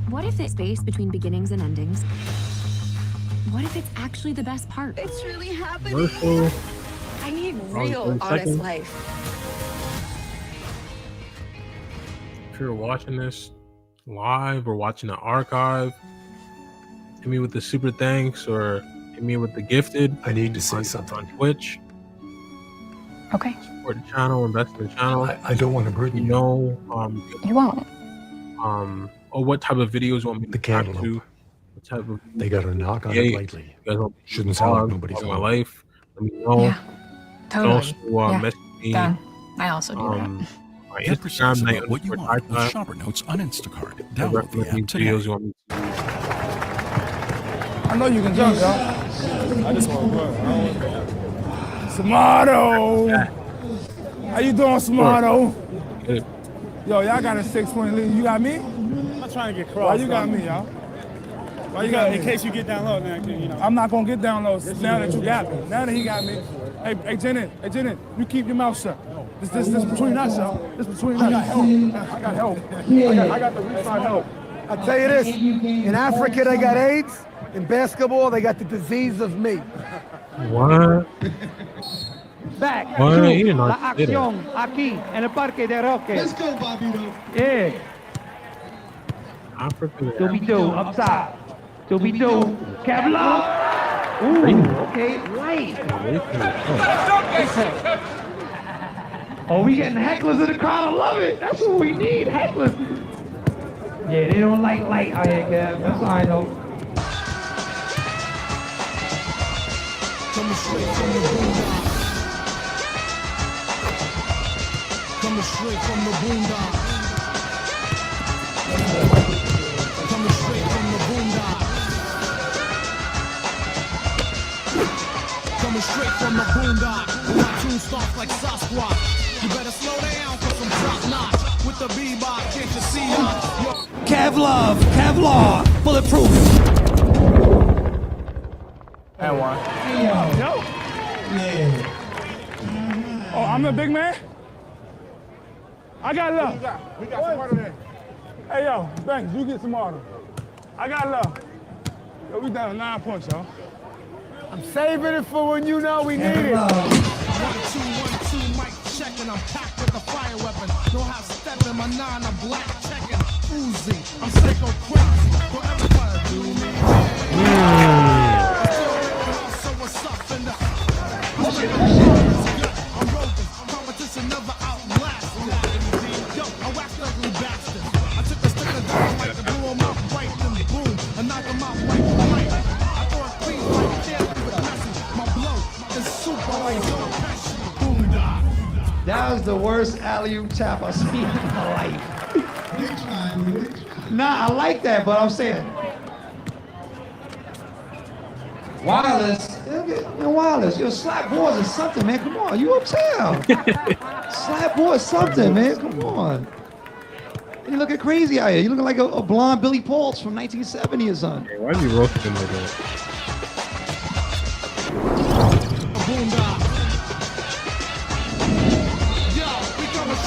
What if it's space between beginnings and endings? What if it's actually the best part?
It's really happening.
Commercial.
I need
Real,
real,
30
honest
seconds.
life.
If you're watching this live or watching the archive, hit me with the super thanks or hit me with the gifted.
I need to say something
on Twitch.
Okay.
Support the channel, invest in the channel.
I don't want to burden you.
You won't.
Or what type of videos you want me to
The
react
cantaloupe.
to? What type of
They got to knock on it lightly.
You guys want me to
Shouldn't sound like
vlog
nobody's
about my
home.
life. Let me know.
Yeah. Totally.
Also,
Yeah.
message me.
Done. I also do that.
My
Get precise
Instagram,
about what you want with Shopper Notes on Instagram. Download the app today.
videos you want me to
I know you can jump, y'all. I just want to run. Smarto! How you doing, Smarto?
Good.
Yo, y'all got a 6-point lead. You got me? I'm not trying to get crossed. Why you got me, y'all? Why you got me? In case you get down low now, you know. I'm not gonna get down low now that you got me. Now that he got me. Hey, Janet, you keep your mouth shut. This between us, y'all. This between us. I got help. I got the reside help.
I tell you this, in Africa they got AIDS, in basketball they got the disease of me.
What?
Back
What?
to
You didn't know
la
I did it.
acción aquí en el Parque de Roque.
Let's go, Bobito.
Yeah,
Africa.
Doobie-doo, up top. Doobie-doo, Kevlar. Ooh, okay, light. Oh, we getting hecklers in the crowd. I love it. That's what we need, hecklers. Yeah, they don't like light out here, Kev. That's all I know.
Coming straight from the boondock. Coming straight from the boondock. Coming straight from the boondock. Coming straight from the boondock. My tune starts like Sasquatch. You better slow down for some top notch. With the bebop, can't you see us?
Kevlar, bulletproof.
And one. Yo. Yeah. Oh, I'm the big man? I got love. We got some water there. Hey, yo, thanks. You get some water. I got love. Yo, we down 9 points, y'all.
I'm saving it for when you know we need it. 1, 2, 1, 2, mic checking. I'm packed with a fire weapon. Know how stepping my 9, I'm black checking. Uzi, I'm psycho crazy. Forever trying to do me. So what's up in the I'm broken. Competition never outlasts. Yo, I whacked ugly bastard. I took a stick of dynamite to blow him out right, then boom, and knock him out right. I throw a clean like can't leave it messy. My blow is super like Joe Pesci. Boondock.
That was the worst alley-oop tap I've seen in my life. Nah, I like that, but I'm saying Wireless, Wireless, yo, slap boards or something, man. Come on, you uptown. Slap boards something, man. Come on. You looking crazy out here. You looking like a blonde Billy Pauls from 1970 or something.
Hey, why are you roasting him like that?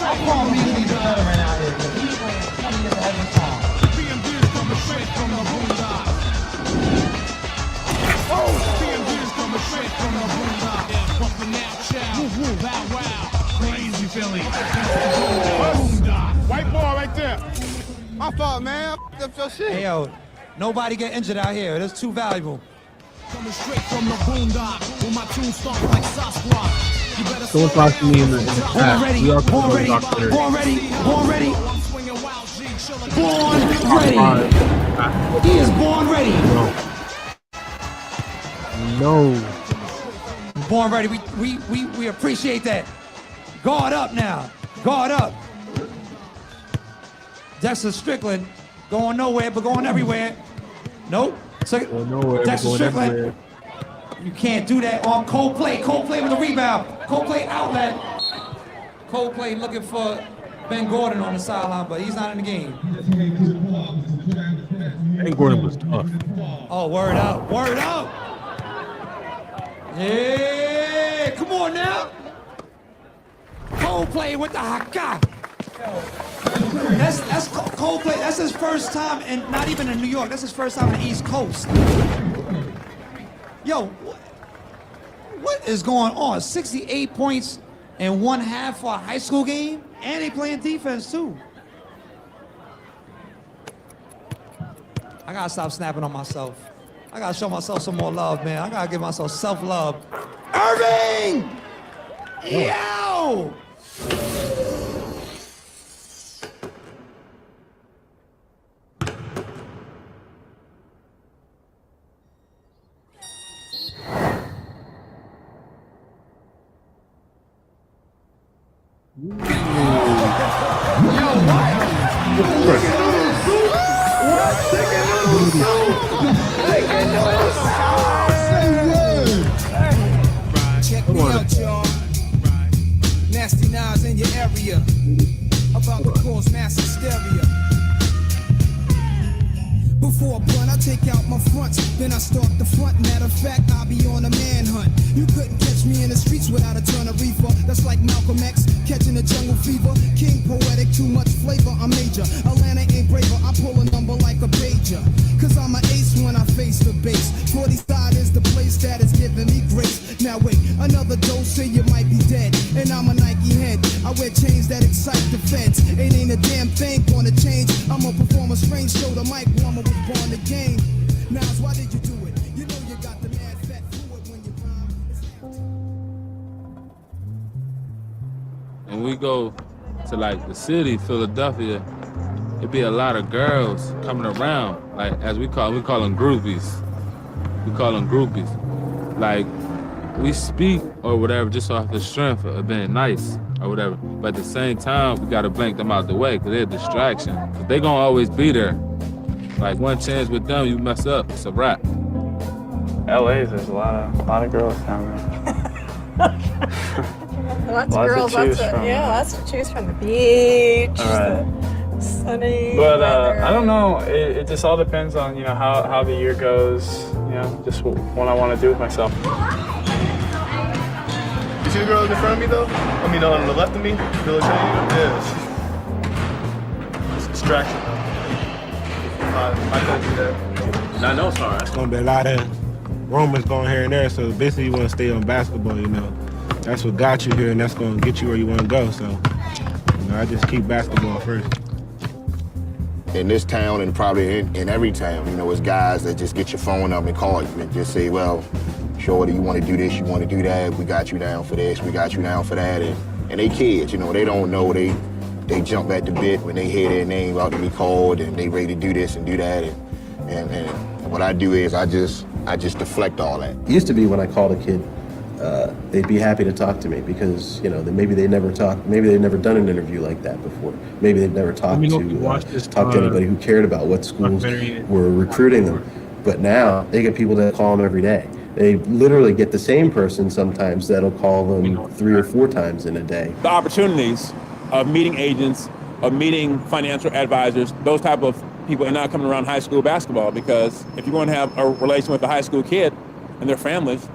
I'll call me these veteran out here. People coming in the heavy time.
BMD's coming straight from the boondock. Oh, BMD's coming straight from the boondock. Yeah, bumping out, chow, woo woo, bow wow, crazy Philly. Boondock. White ball right there. My fault, man. I f***ed up your shit.
Hey, yo, nobody get injured out here. It's too valuable.
Coming straight from the boondock. With my tune starts like Sasquatch.
Someone talked to me in the past. We are
Born ready,
documentaries.
born ready, born ready. Born ready. He is born ready.
No.
Born ready. We appreciate that. Guard up now. Guard up. Dexter Strickland going nowhere but going everywhere. Nope.
Going nowhere,
Dexter
going
Strickland.
everywhere.
You can't do that on Coldplay. Coldplay with the rebound. Coldplay outlet. Coldplay looking for Ben Gordon on the sideline, but he's not in the game.
Ben Gordon was tough.
Oh, word up. Word up. Yeah. Come on now. Coldplay with the haka. That's Coldplay. That's his first time, and not even in New York. That's his first time on the East Coast. Yo, what is going on? 68 points in 1/2 for a high school game, and they playing defense too. I gotta stop snapping on myself. I gotta show myself some more love, man. I gotta give myself self-love. Irving! Yo!
Check me out, y'all. Nasty Nas in your area. About to cause mass hysteria. Before I blunt, I take out my fronts, then I start the front. Matter of fact, I'll be on a manhunt. You couldn't catch me in the streets without a ton of reefer. That's like Malcolm X catching a jungle fever. King poetic, too much flavor, I'm major. Atlanta ain't braver, I pull a number like a pager. Cause I'm an ace when I face the base. 40 side is the place that is giving me grace. Now wait, another dose and you might be dead. And I'm a Nike head, I wear chains that excite the feds. It ain't a damn thing gonna change. I'm a performer, strange show, the mic warmer was born the game. Now why did you do it? You know you got the mad fat fluid when you rhyme.
When we go to like the city, Philadelphia, it be a lot of girls coming around, like as we call them groupies. We call them groupies. Like we speak or whatever just off the strength of being nice or whatever. But at the same time, we gotta blank them out the way because they're a distraction. Cause they gonna always be there. Like one chance with them, you mess up, it's a wrap.
LA's there's a lot of girls down there.
Lots of
Lots
girls,
to choose
lots of,
from.
yeah, lots to choose from. The beach,
All right.
the sunny
But
weather.
I don't know. It just all depends on how the year goes. Just what I want to do with myself.
You see the girl in front of me though? I mean, on the left of me, the little tiny, yeah. It's distraction though. I couldn't do that.
I know it's hard.
It's gonna be a lot of
rumors going here and there. So basically, you want to stay on basketball. You know, that's what got you here, and that's going to get you where you want to go. So, you know, I just keep basketball first.
In this town and probably in every town, you know, it's guys that just get your phone up and call you and just say, well, Shorty, you want to do this, you want to do that, we got you down for this, we got you down for that. And they kids, you know, they don't know, they jump at the bit when they hear their name about to be called and they ready to do this and do that. And what I do is I just deflect all that.
It used to be when I called a kid, they'd be happy to talk to me because, you know, maybe they'd never done an interview like that before. Maybe they'd never talked to anybody who cared about what schools were recruiting them. But now they get people that call them every day. They literally get the same person sometimes that'll call them 3 or 4 times in a day.
The opportunities of meeting agents, of meeting financial advisors, those type of people are now coming around high school basketball, because if you're going to have a relation with a high school kid and their families,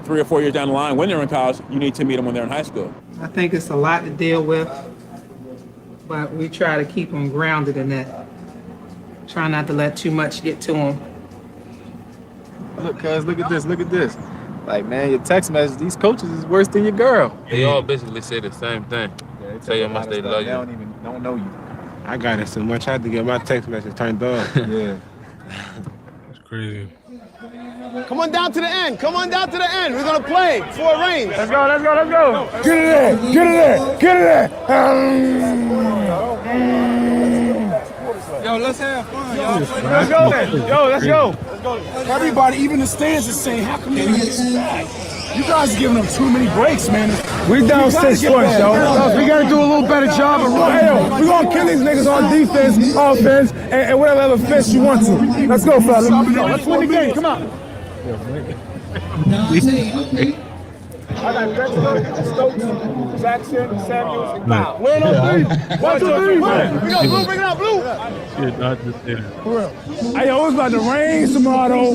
3 or 4 years down the line when they're in college, you need to meet them when they're in high school.
I think it's a lot to deal with, but we try to keep them grounded in that. Try not to let too much get to them.
Look, cuz, look at this. Like, man, your text message, these coaches is worse than your girl.
They all basically say the same thing.
Yeah,
Tell you how much they love you.
They don't know you.
I got it so much, I had to get my text message turned off.
Yeah.
That's crazy.
Come on down to the end. Come on down to the end. We're gonna play before it rains.
Let's go.
Get it there.
Yo, let's have fun, y'all.
Let's go then. Let's go.
Everybody, even the stands, is saying, how come they don't get this back? You guys are giving them too many breaks, man.
We down 6 points, yo. We gotta do a little better job of running.
We're going to kill these niggas on defense, offense, and whatever other fist you want to. Let's go, fellas.
Let's win the game. Come on.
I got Dexter, Stokes, Jackson, Samuels, Wow.
Win on 3. 1, 2, 3. We got Blue. Bring it out, Blue.
Shit, I just did it.
Hey, yo, it's about to rain tomorrow.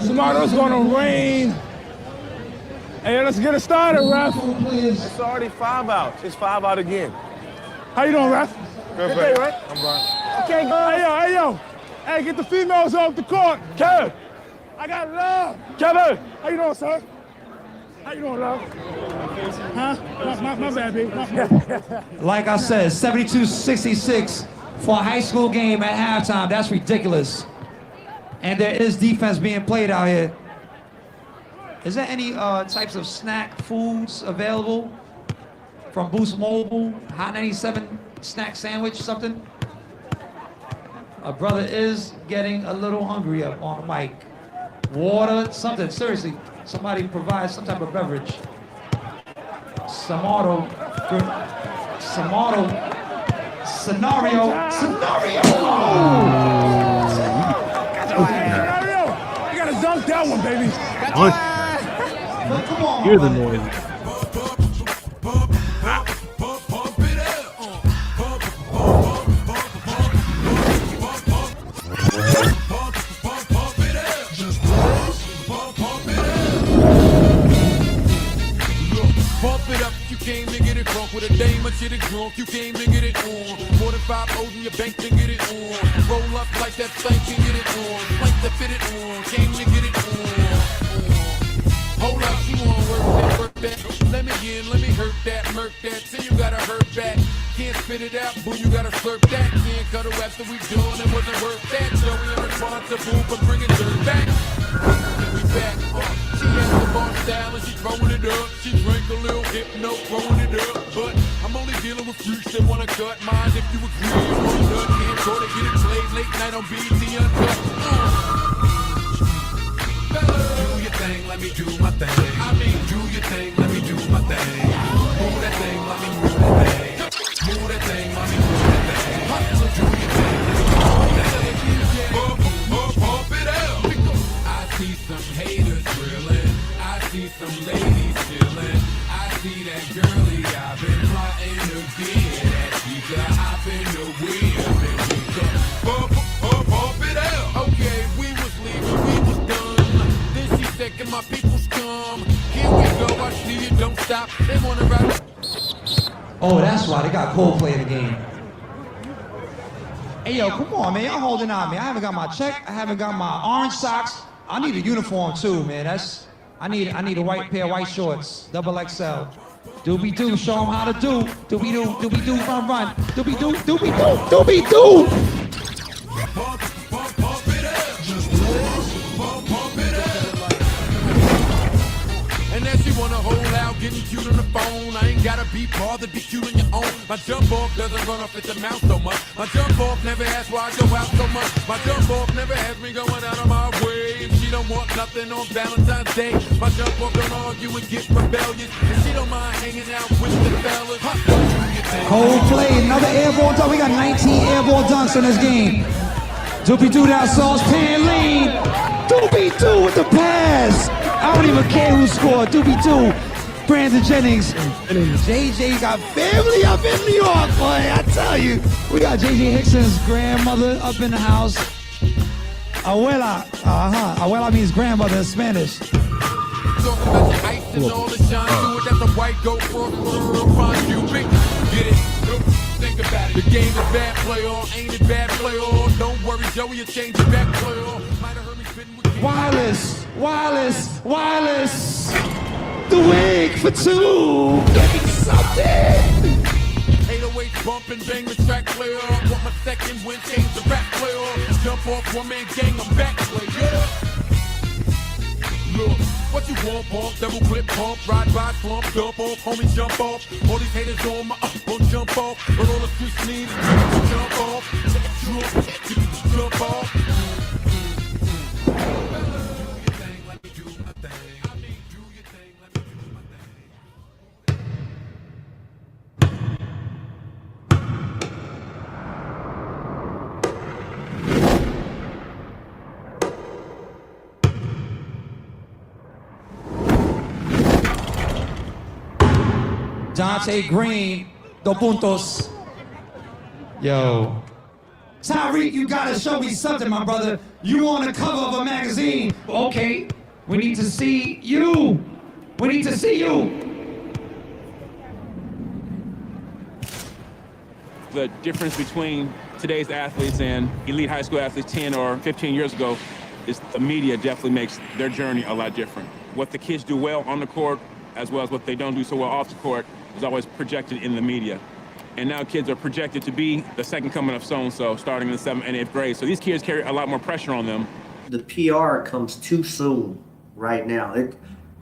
Tomorrow's going to rain. Hey, let's get it started, ref.
It's already 5 out. It's 5 out again.
How you doing, ref?
Good,
okay, right?
I'm fine.
Okay, good. Hey, yo. Hey, get the females off the court. Kevin, I got love. Kevin, how you doing, sir? How you doing, love? Huh? My bad, baby.
Like I said, 72-66 for a high school game at halftime. That's ridiculous. And there is defense being played out here. Is there any types of snack foods available from Boost Mobile? Hot 97 snack sandwich, something? A brother is getting a little hungry up on the mic. Water, something, seriously. Somebody provide some type of beverage. Scenario.
You gotta dunk that one, baby.
Come on.
Hear the noise.
Pump it up, you came to get it drunk with a dame or get it drunk, you came to get it on. More than 5 O's in your bank to get it on. Roll up like that thing can get it on. Like to fit it on, came to get it on. Hold up, you want work that. Let me in, let me hurt that, murk that. Say you gotta hurt back. Can't spit it out, boo, you gotta slurp that. Can't cut a after we done, it wasn't worth that. So we are responsible for bringing dirt back. We back, she has the bar style and she throwing it up. She drank a little hypno, throwing it up. But I'm only dealing with freaks that wanna cut mine. If you agree, one nut, can't go to get it played late night on BT Uncut. Do your thing, let me do my thing. I mean, do your thing, let me do my thing. Move that thing, let me move that thing. Move that thing, let me move that thing. Hustle, do your thing, let me do my thing. Pump it up. I see some haters drilling. I see some ladies chilling. I see that girlie I've been plotting to get at. She got hop in the wheel and we come pump it up. Okay, we was leaving, we was done. Then she said, can my peoples come? Here we go, I see it, don't stop. They wanna ride.
Oh, that's why they got Coldplay in the game. Hey, yo, come on, man. Y'all holding on me. I haven't got my check. I haven't got my orange socks. I need a uniform too, man. I need a white pair of white shorts, XXL. Doobie doo, show them how to do. Doobie doo, run. Doobie doo.
And then she wanna hold out, getting cute on the phone. I ain't gotta be bothered, be cute on your own. My jump off doesn't run off at the mouth so much. My jump off never asks why I go out so much. My jump off never has me going out of my way. And she don't want nothing on Valentine's Day. My jump off don't argue and get rebellious. And she don't mind hanging out with the fellas.
Coldplay, another airball dunk. We got 19 airball dunks in this game. Doobie doo that saucepan lean. Doobie doo with the pass. I don't even care who scored. Doobie doo. Brandon Jennings. JJ got family up in New York, boy. I tell you. We got JJ Hickson's grandmother up in the house. Abuela. Abuela means grandmother in Spanish.
Think about it. The game is bad, play on. Ain't it bad, play on. Don't worry, Joey, you change it back, play on. Might have heard me spitting with
Wireless. The wig for two. Give me something.
808 bump and bang the track, play on. Want my second win, change the rap, play on. Jump off, one man gang, I'm back, play on. Look, what you want, bump, double clip, pump, ride by, slump, dump off, homie, jump off. All these haters on my gon' jump off, but all the streets need is to jump off. Jump off.
Dante Green, 2 puntos. Yo. Tyreek, you gotta show me something, my brother. You on the cover of a magazine. Okay, we need to see you.
The difference between today's athletes and elite high school athletes 10 or 15 years ago is the media definitely makes their journey a lot different. What the kids do well on the court, as well as what they don't do so well off the court, is always projected in the media. And now kids are projected to be the second coming of so-and-so starting in the 7th and 8th grade. So these kids carry a lot more pressure on them.
The PR comes too soon right now.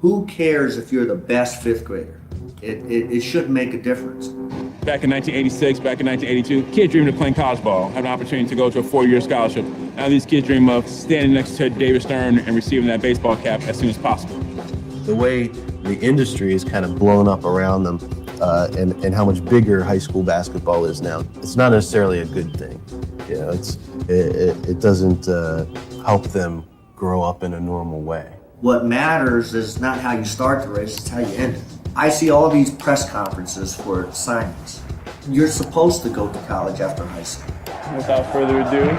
Who cares if you're the best 5th grader? It shouldn't make a difference.
Back in 1986, back in 1982, kids dreamed of playing college ball, have an opportunity to go to a 4-year scholarship. Now these kids dream of standing next to David Stern and receiving that baseball cap as soon as possible.
The way the industry is kind of blown up around them and how much bigger high school basketball is now, it's not necessarily a good thing. You know, it doesn't help them grow up in a normal way.
What matters is not how you start the race, it's how you end it. I see all these press conferences for signings. You're supposed to go to college after high school.
Without further ado,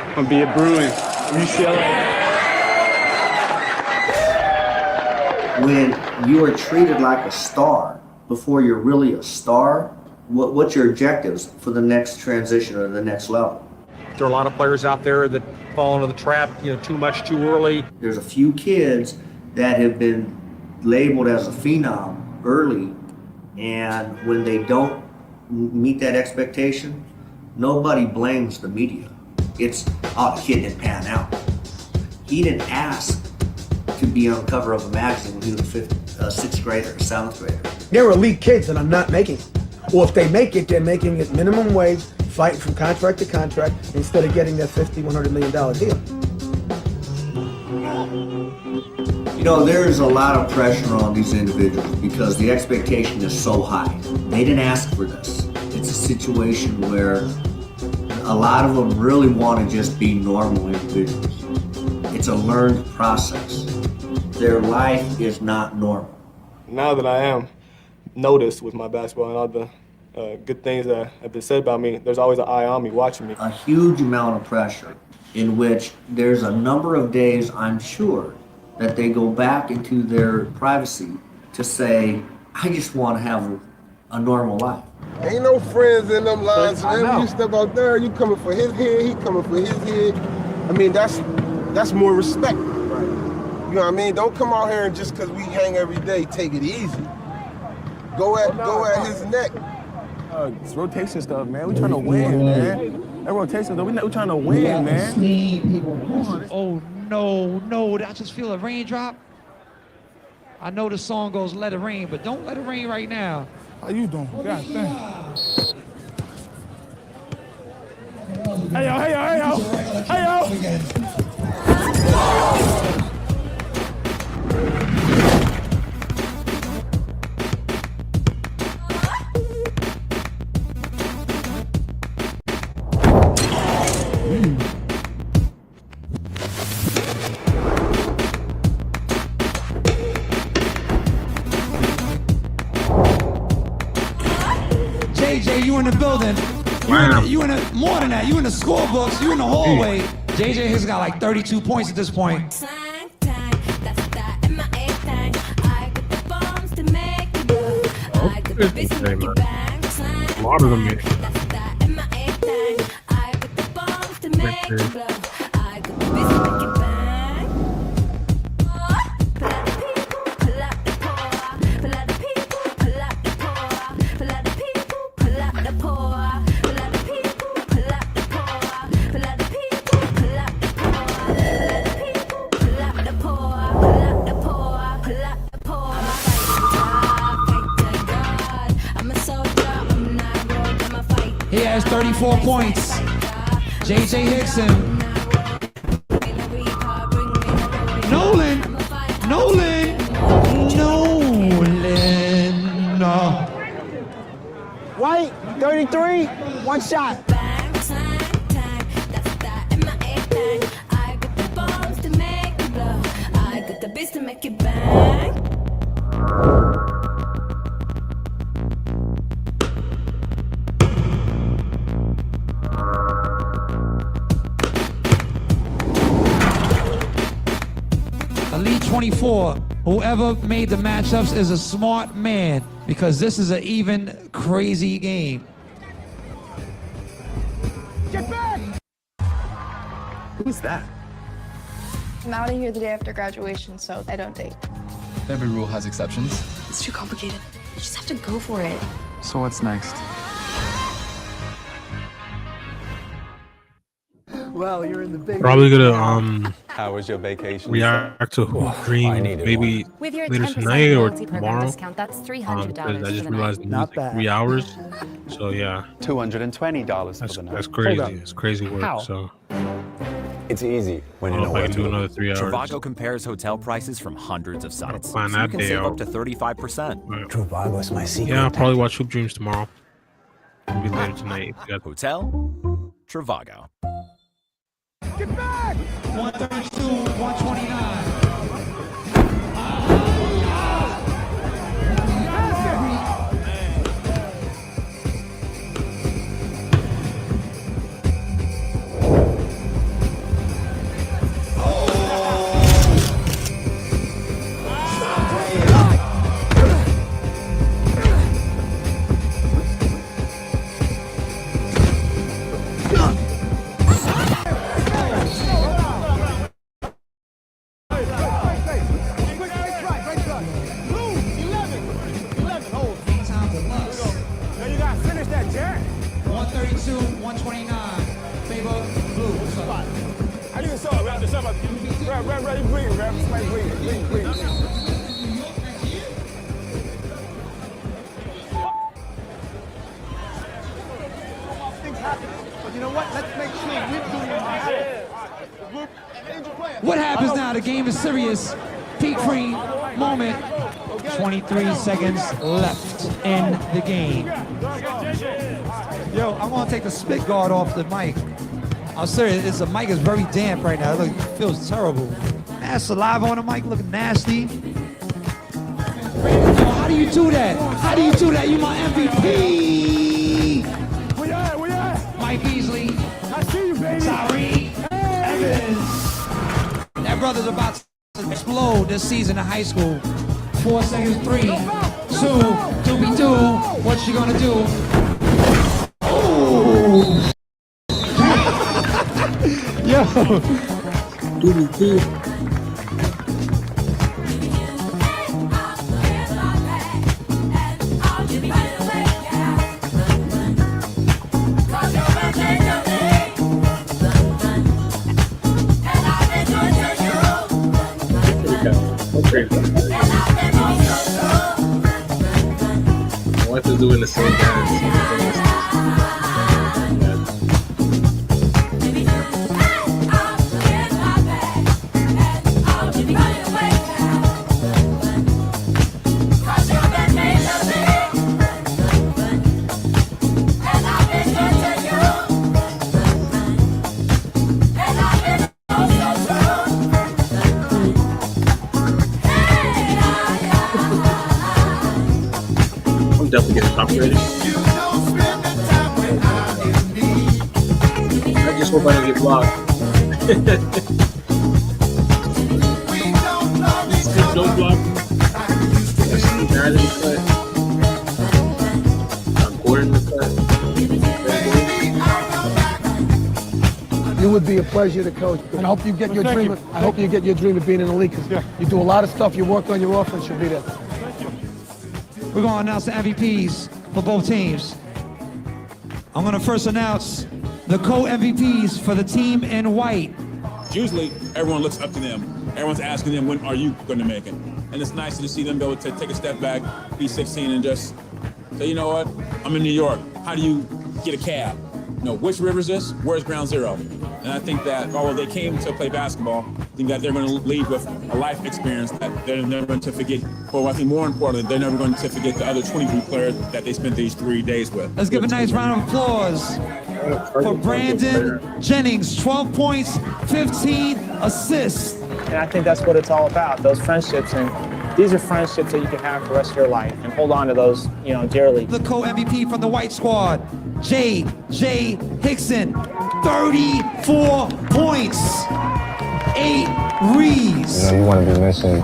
I'm gonna be a Bruin, UCLA.
When you are treated like a star before you're really a star, what's your objectives for the next transition or the next level?
There are a lot of players out there that fall into the trap, too much too early.
There's a few kids that have been labeled as a phenom early, and when they don't meet that expectation, nobody blames the media. It's, the kid didn't pan out. He didn't ask to be on the cover of a magazine when he was a 6th grader or 7th grader.
There are elite kids that are not making it. Or if they make it, they're making it minimum wage, fighting from contract to contract, instead of getting that $50, $100 million deal.
There's a lot of pressure on these individuals because the expectation is so high. They didn't ask for this. It's a situation where a lot of them really want to just be normal individuals. It's a learned process. Their life is not normal.
Now that I am noticed with my basketball and all the good things that have been said about me, there's always an eye on me, watching me.
A huge amount of pressure in which there's a number of days, I'm sure, that they go back into their privacy to say, I just want to have a normal life.
Ain't no friends in them lines. Whenever you step out there, you coming for his head, he coming for his head.
I mean, that's more respect. You know what I mean? Don't come out here and just because we hang every day, take it easy. Go at his neck.
It's rotation stuff, man. We trying to win, man. That rotation stuff, we trying to win, man.
Oh, no. I just feel a raindrop. I know the song goes Let It Rain, but don't let it rain right now.
How you doing? God damn. Hey, yo.
JJ, you in the building. You in the, more than that, you in the scorebooks, you in the hallway. JJ has got like 32 points at this point.
A lot of them.
He has 34 points. JJ Hickson. Nolan.
White, 33, one shot.
Elite 24, whoever made the matchups is a smart man because this is an even crazy game.
Get back!
Who's that?
I'm out of here the day after graduation, so I don't date.
Every rule has exceptions.
It's too complicated. You just have to go for it.
So what's next?
Well, you're in the big.
Probably gonna
How was your vacation?
react to Dream maybe
With your
later
10%
tonight or
loyalty program
tomorrow.
discount, that's $300
'Cause I just
for the
realized
night.
the music like 3 hours. So yeah,
$220 for the night.
that's crazy. It's crazy work.
How?
So
It's easy when
I
you
don't
know
know if I
what
can
to
do
do.
another 3 hours.
Trivago compares hotel prices from hundreds of sites, so
plan
you
that
can
day
save
out.
up to 35%.
Trivago is my secret.
Yeah, I'll probably watch Hoop Dreams tomorrow. Maybe later tonight.
Hotel Trivago.
Get back!
132, 129. What happens now? The game is serious. Peak free moment. 23 seconds left in the game. Yo, I'm gonna take the spit guard off the mic. I'm serious, the mic is very damp right now. It feels terrible. That saliva on the mic looking nasty. Yo, how do you do that? How do you do that? You my MVP.
Where you at?
Mike Beasley.
I see you, baby.
Tyree Evans. That brother's about to explode this season in high school. 4 seconds, 3, 2, doobie-doo. What you gonna do? Oh! Yo,
Yo.
My wife is doing the same dance. I'm definitely getting copyrighted. I just hope I don't get blocked. Don't block me. I see Brad in the cut. I'm Gordon in the cut.
You would be a pleasure to coach. And I hope you get your dream. I hope you get your dream of being in the league. Cause you do a lot of stuff. You work on your offense. You'll be there.
We're going to announce the MVPs for both teams. I'm going to first announce the co-MVPs for the team in white.
Usually, everyone looks up to them. Everyone's asking them, when are you going to make it? And it's nice to see them be able to take a step back, be 16, and just say, you know what? I'm in New York. How do you get a cab? You know, which river is this? Where's ground zero? And I think that, although they came to play basketball, I think that they're going to leave with a life experience that they're never going to forget. But I think more importantly, they're never going to forget the other 23 players that they spent these 3 days with.
Let's give a nice round of applause for Brandon Jennings. 12 points, 15 assists.
And I think that's what it's all about, those friendships. And these are friendships that you can have for the rest of your life and hold on to those, you know, dearly.
The co-MVP from the white squad, J.J. Hickson, 34 points, 8 reads.
You know, you want to be mentioned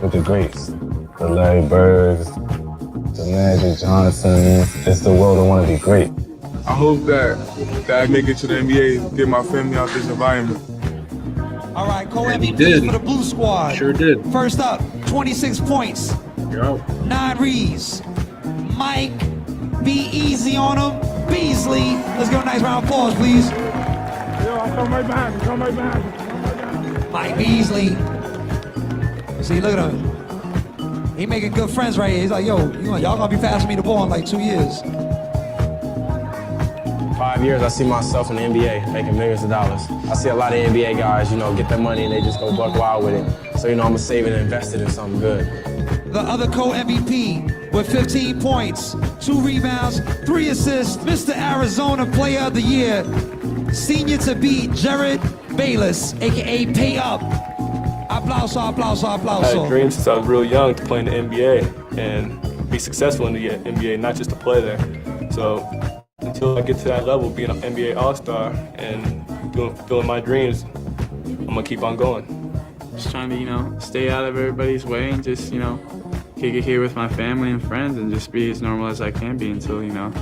with the greats, the Larry Birds, the Magic Johnson. It's the world that want to be great.
I hope that I make it to the NBA and get my family out this environment.
All right, co-MVP for the blue squad.
Sure did.
First up, 26 points,
Yo.
9 reads. Mike, be easy on him. Beasley, let's give a nice round of applause, please.
Yo, I come right behind you, come right behind you.
Mike Beasley. See, look at him. He making good friends right here. He's like, yo, y'all gonna be passing me the ball in like 2 years.
5 years, I see myself in the NBA making millions of dollars. I see a lot of NBA guys, you know, get their money and they just go buck wild with it. So, you know, I'm gonna save it and invest it in something good.
The other co-MVP with 15 points, 2 rebounds, 3 assists, Mr. Arizona Player of the Year, senior to be Jared Bayless, AKA Pay Up. Applauso, applauso, applauso.
I had a dream since I was real young to play in the NBA and be successful in the NBA, not just to play there. So until I get to that level, being an NBA All-Star and fulfilling my dreams, I'm gonna keep on going.
Just trying to, you know, stay out of everybody's way and just, you know, kick it here with my family and friends and just be as normal as I can be until, you know,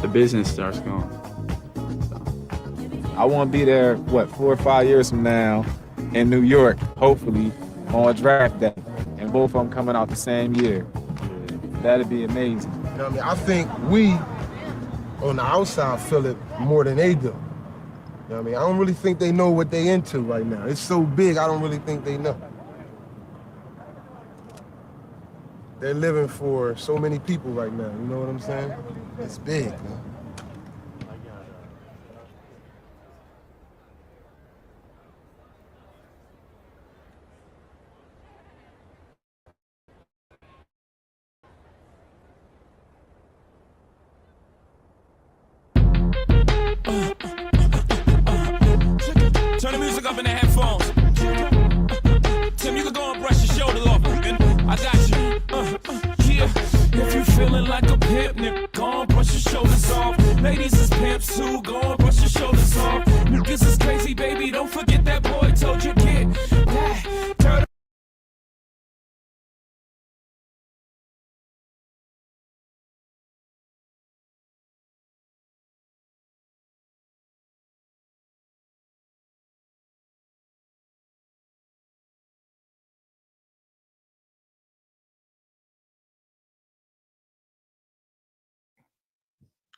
the business starts going.
I want to be there, 4 or 5 years from now in New York, hopefully, on draft day. And both of them coming out the same year. That'd be amazing.
You know what I mean? I think we, on the outside, feel it more than they do. You know what I mean? I don't really think they know what they into right now. It's so big, I don't really think they know. They're living for so many people right now, you know what I'm saying? It's big, man.
Turn the music up in the headphones. Tim, you can go and brush your shoulders off, man. I got you. Yeah. If you feeling like a pimp, nigga, go and brush your shoulders off. Ladies is pimps too, go and brush your shoulders off. Niggas is crazy, baby, don't forget that boy told you get that.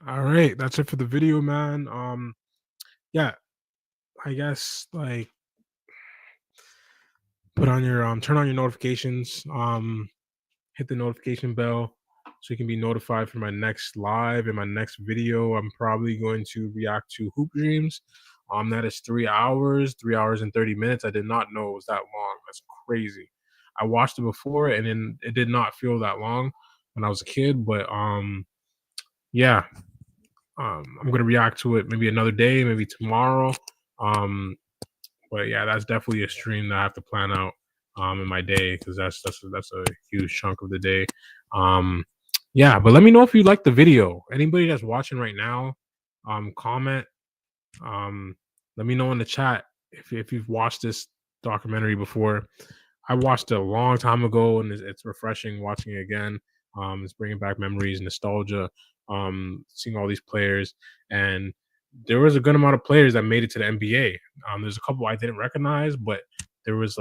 All right, that's it for the video, man. Yeah, I guess like put on your turn on your notifications. Hit the notification bell so you can be notified for my next live and my next video. I'm probably going to react to Hoop Dreams. That is 3 hours and 30 minutes. I did not know it was that long. That's crazy. I watched it before and then it did not feel that long when I was a kid, but yeah. I'm gonna react to it maybe another day, maybe tomorrow. Um, but yeah, that's definitely a stream that I have to plan out in my day because that's a huge chunk of the day. Um, yeah, but let me know if you like the video. Anybody that's watching right now, comment. Um, let me know in the chat if you've watched this documentary before. I watched it a long time ago, and it's refreshing watching it again. It's bringing back memories, nostalgia. Seeing all these players, and there was a good amount of players that made it to the NBA. There's a couple I didn't recognize, but there's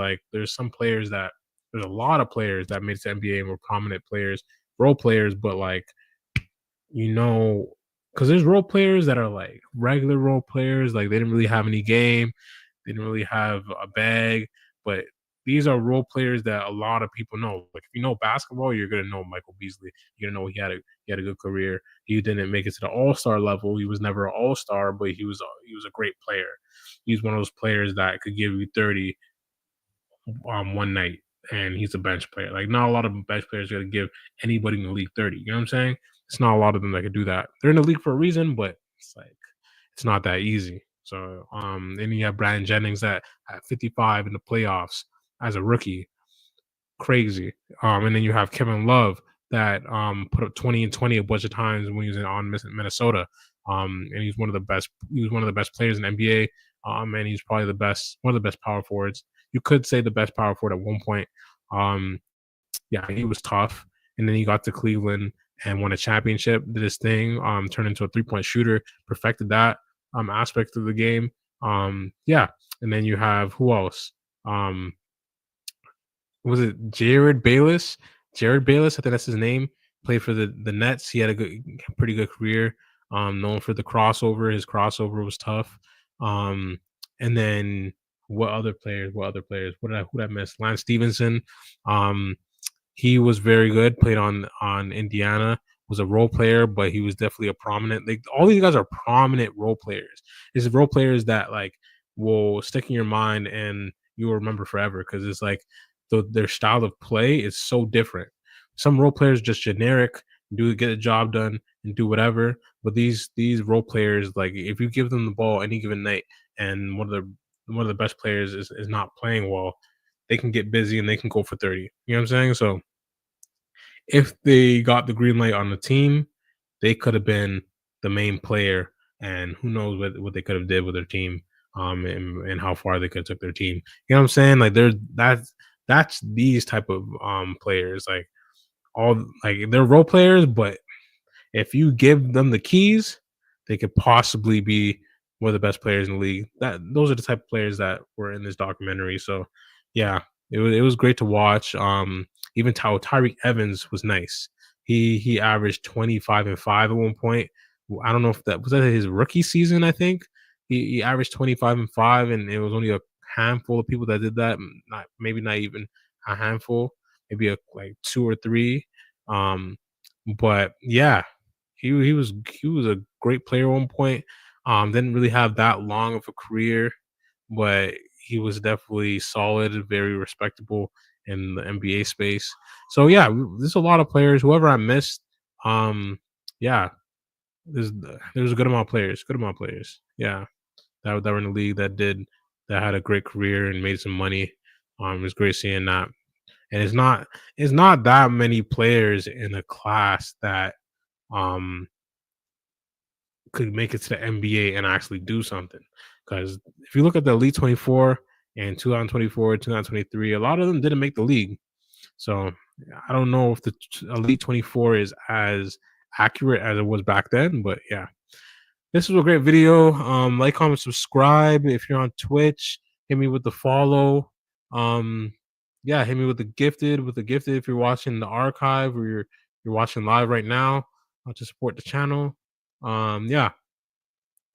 some players that there's a lot of players that made it to NBA and were prominent players, role players, but like you know, because there's role players that are like regular role players, like they didn't really have any game, they didn't really have a bag, but these are role players that a lot of people know. Like if you know basketball, you're gonna know Michael Beasley. You're gonna know he had a good career. He didn't make it to the All-Star level. He was never an All-Star, but he was a great player. He's one of those players that could give you 30 one night, and he's a bench player. Like not a lot of bench players are gonna give anybody in the league 30. You know what I'm saying? It's not a lot of them that could do that. They're in the league for a reason, but it's like it's not that easy. So then you have Brandon Jennings at 55 in the playoffs as a rookie. Crazy. And then you have Kevin Love that put up 20 and 20 a bunch of times when he was on Minnesota. And he's one of the best. He was one of the best players in the NBA. And he's probably one of the best power forwards. You could say the best power forward at one point. Um, yeah, he was tough. And then he got to Cleveland and won a championship, did his thing, turned into a 3-point shooter, perfected that aspect of the game. Yeah. And then you have who else? Was it Jared Bayless? Jared Bayless, I think that's his name. Played for the Nets. He had pretty good career. Known for the crossover. His crossover was tough. And then what other players? Who did I miss? Lance Stevenson. Um, he was very good. Played on Indiana. Was a role player, but he was definitely a prominent. Like all these guys are prominent role players. It's role players that like will stick in your mind and you'll remember forever because it's like their style of play is so different. Some role players just generic, get the job done and do whatever. But these role players, like if you give them the ball any given night, and one of the best players is not playing well, they can get busy and they can go for 30. You know what I'm saying? So if they got the green light on the team, they could have been the main player, and who knows what they could have did with their team, and how far they could have took their team. You know what I'm saying? Like there's that's these type of players, like all like they're role players, but if you give them the keys, they could possibly be one of the best players in the league. Those are the type of players that were in this documentary. So yeah, it was great to watch. Even Tyreek Evans was nice. He averaged 25 and 5 at one point. I don't know if that was his rookie season, I think. He averaged 25 and 5, and it was only a handful of people that did that. Not even a handful, maybe like 2 or 3. But yeah, he was a great player at one point. Didn't really have that long of a career, but he was definitely solid, very respectable in the NBA space. So yeah, there's a lot of players. Whoever I missed, yeah, there's a good amount of players. Good amount of players. Yeah, that were in the league that had a great career and made some money. It was great seeing that. And it's not that many players in a class that um could make it to the NBA and actually do something. Because if you look at the Elite 24 and 2024, 2023, a lot of them didn't make the league. So I don't know if the Elite 24 is as accurate as it was back then, but yeah. This was a great video. Like, comment, subscribe. If you're on Twitch, hit me with the follow. Yeah, hit me with the gifted. If you're watching the archive or you're watching live right now, to support the channel. Yeah,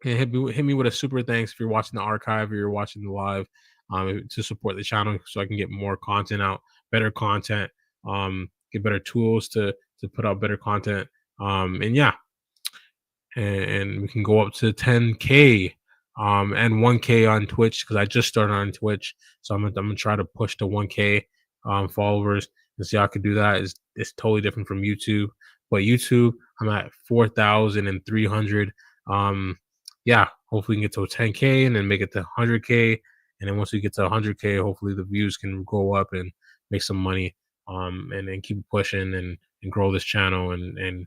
and hit me with a super thanks if you're watching the archive or you're watching the live, to support the channel so I can get more content out, better content, get better tools to put out better content. And yeah, and we can go up to 10K and 1K on Twitch because I just started on Twitch, so I'm gonna try to push to 1K followers and see how I could do that. It's totally different from YouTube, but YouTube I'm at 4,300. Yeah, hopefully we can get to 10K and then make it to 100K, and then once we get to 100K, hopefully the views can go up and make some money, and then keep pushing and grow this channel and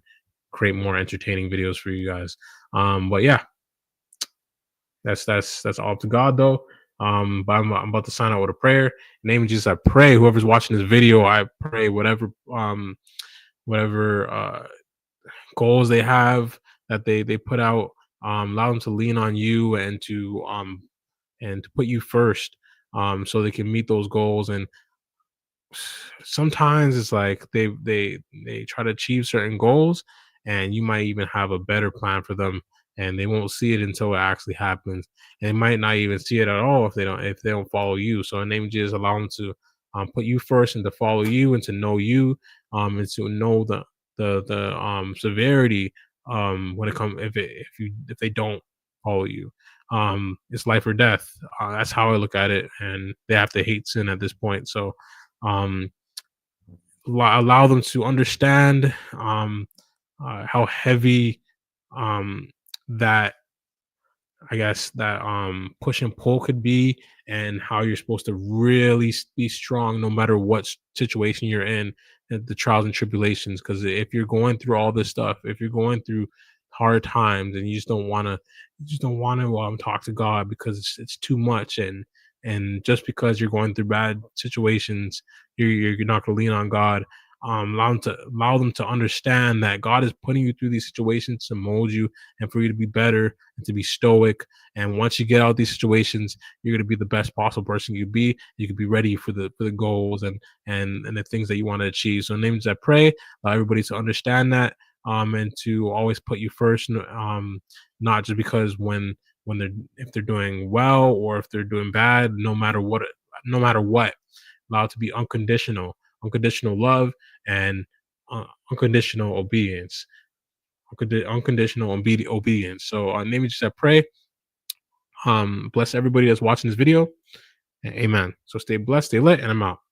create more entertaining videos for you guys. But yeah, that's all up to God though. But I'm about to sign out with a prayer. In the name of Jesus, I pray whoever's watching this video, I pray whatever goals they have that they put out, allow them to lean on you and to put you first, so they can meet those goals. And sometimes it's like they try to achieve certain goals and you might even have a better plan for them and they won't see it until it actually happens, and they might not even see it at all if they don't follow you. So in the name of Jesus, allow them to put you first and to follow you and to know you, and to know the severity when it comes if they don't follow you. It's life or death. That's how I look at it, and they have to hate sin at this point. So um allow them to understand how heavy that I guess that push and pull could be, and how you're supposed to really be strong no matter what situation you're in, the trials and tribulations. Because if you're going through all this stuff, if you're going through hard times and you just don't want to talk to God because it's too much, and just because you're going through bad situations, you're not going to lean on God. Allow them to understand that God is putting you through these situations to mold you and for you to be better and to be stoic. And once you get out of these situations, you're going to be the best possible person you be. You can be ready for the goals and the things that you want to achieve. So in the name of Jesus, I pray allow everybody to understand that, and to always put you first, not just because if they're doing well or if they're doing bad, no matter what, allow it to be unconditional love and unconditional obedience. Unconditional obedience. So in the name of Jesus, I pray. Bless everybody that's watching this video. Amen. So stay blessed, stay lit, and I'm out.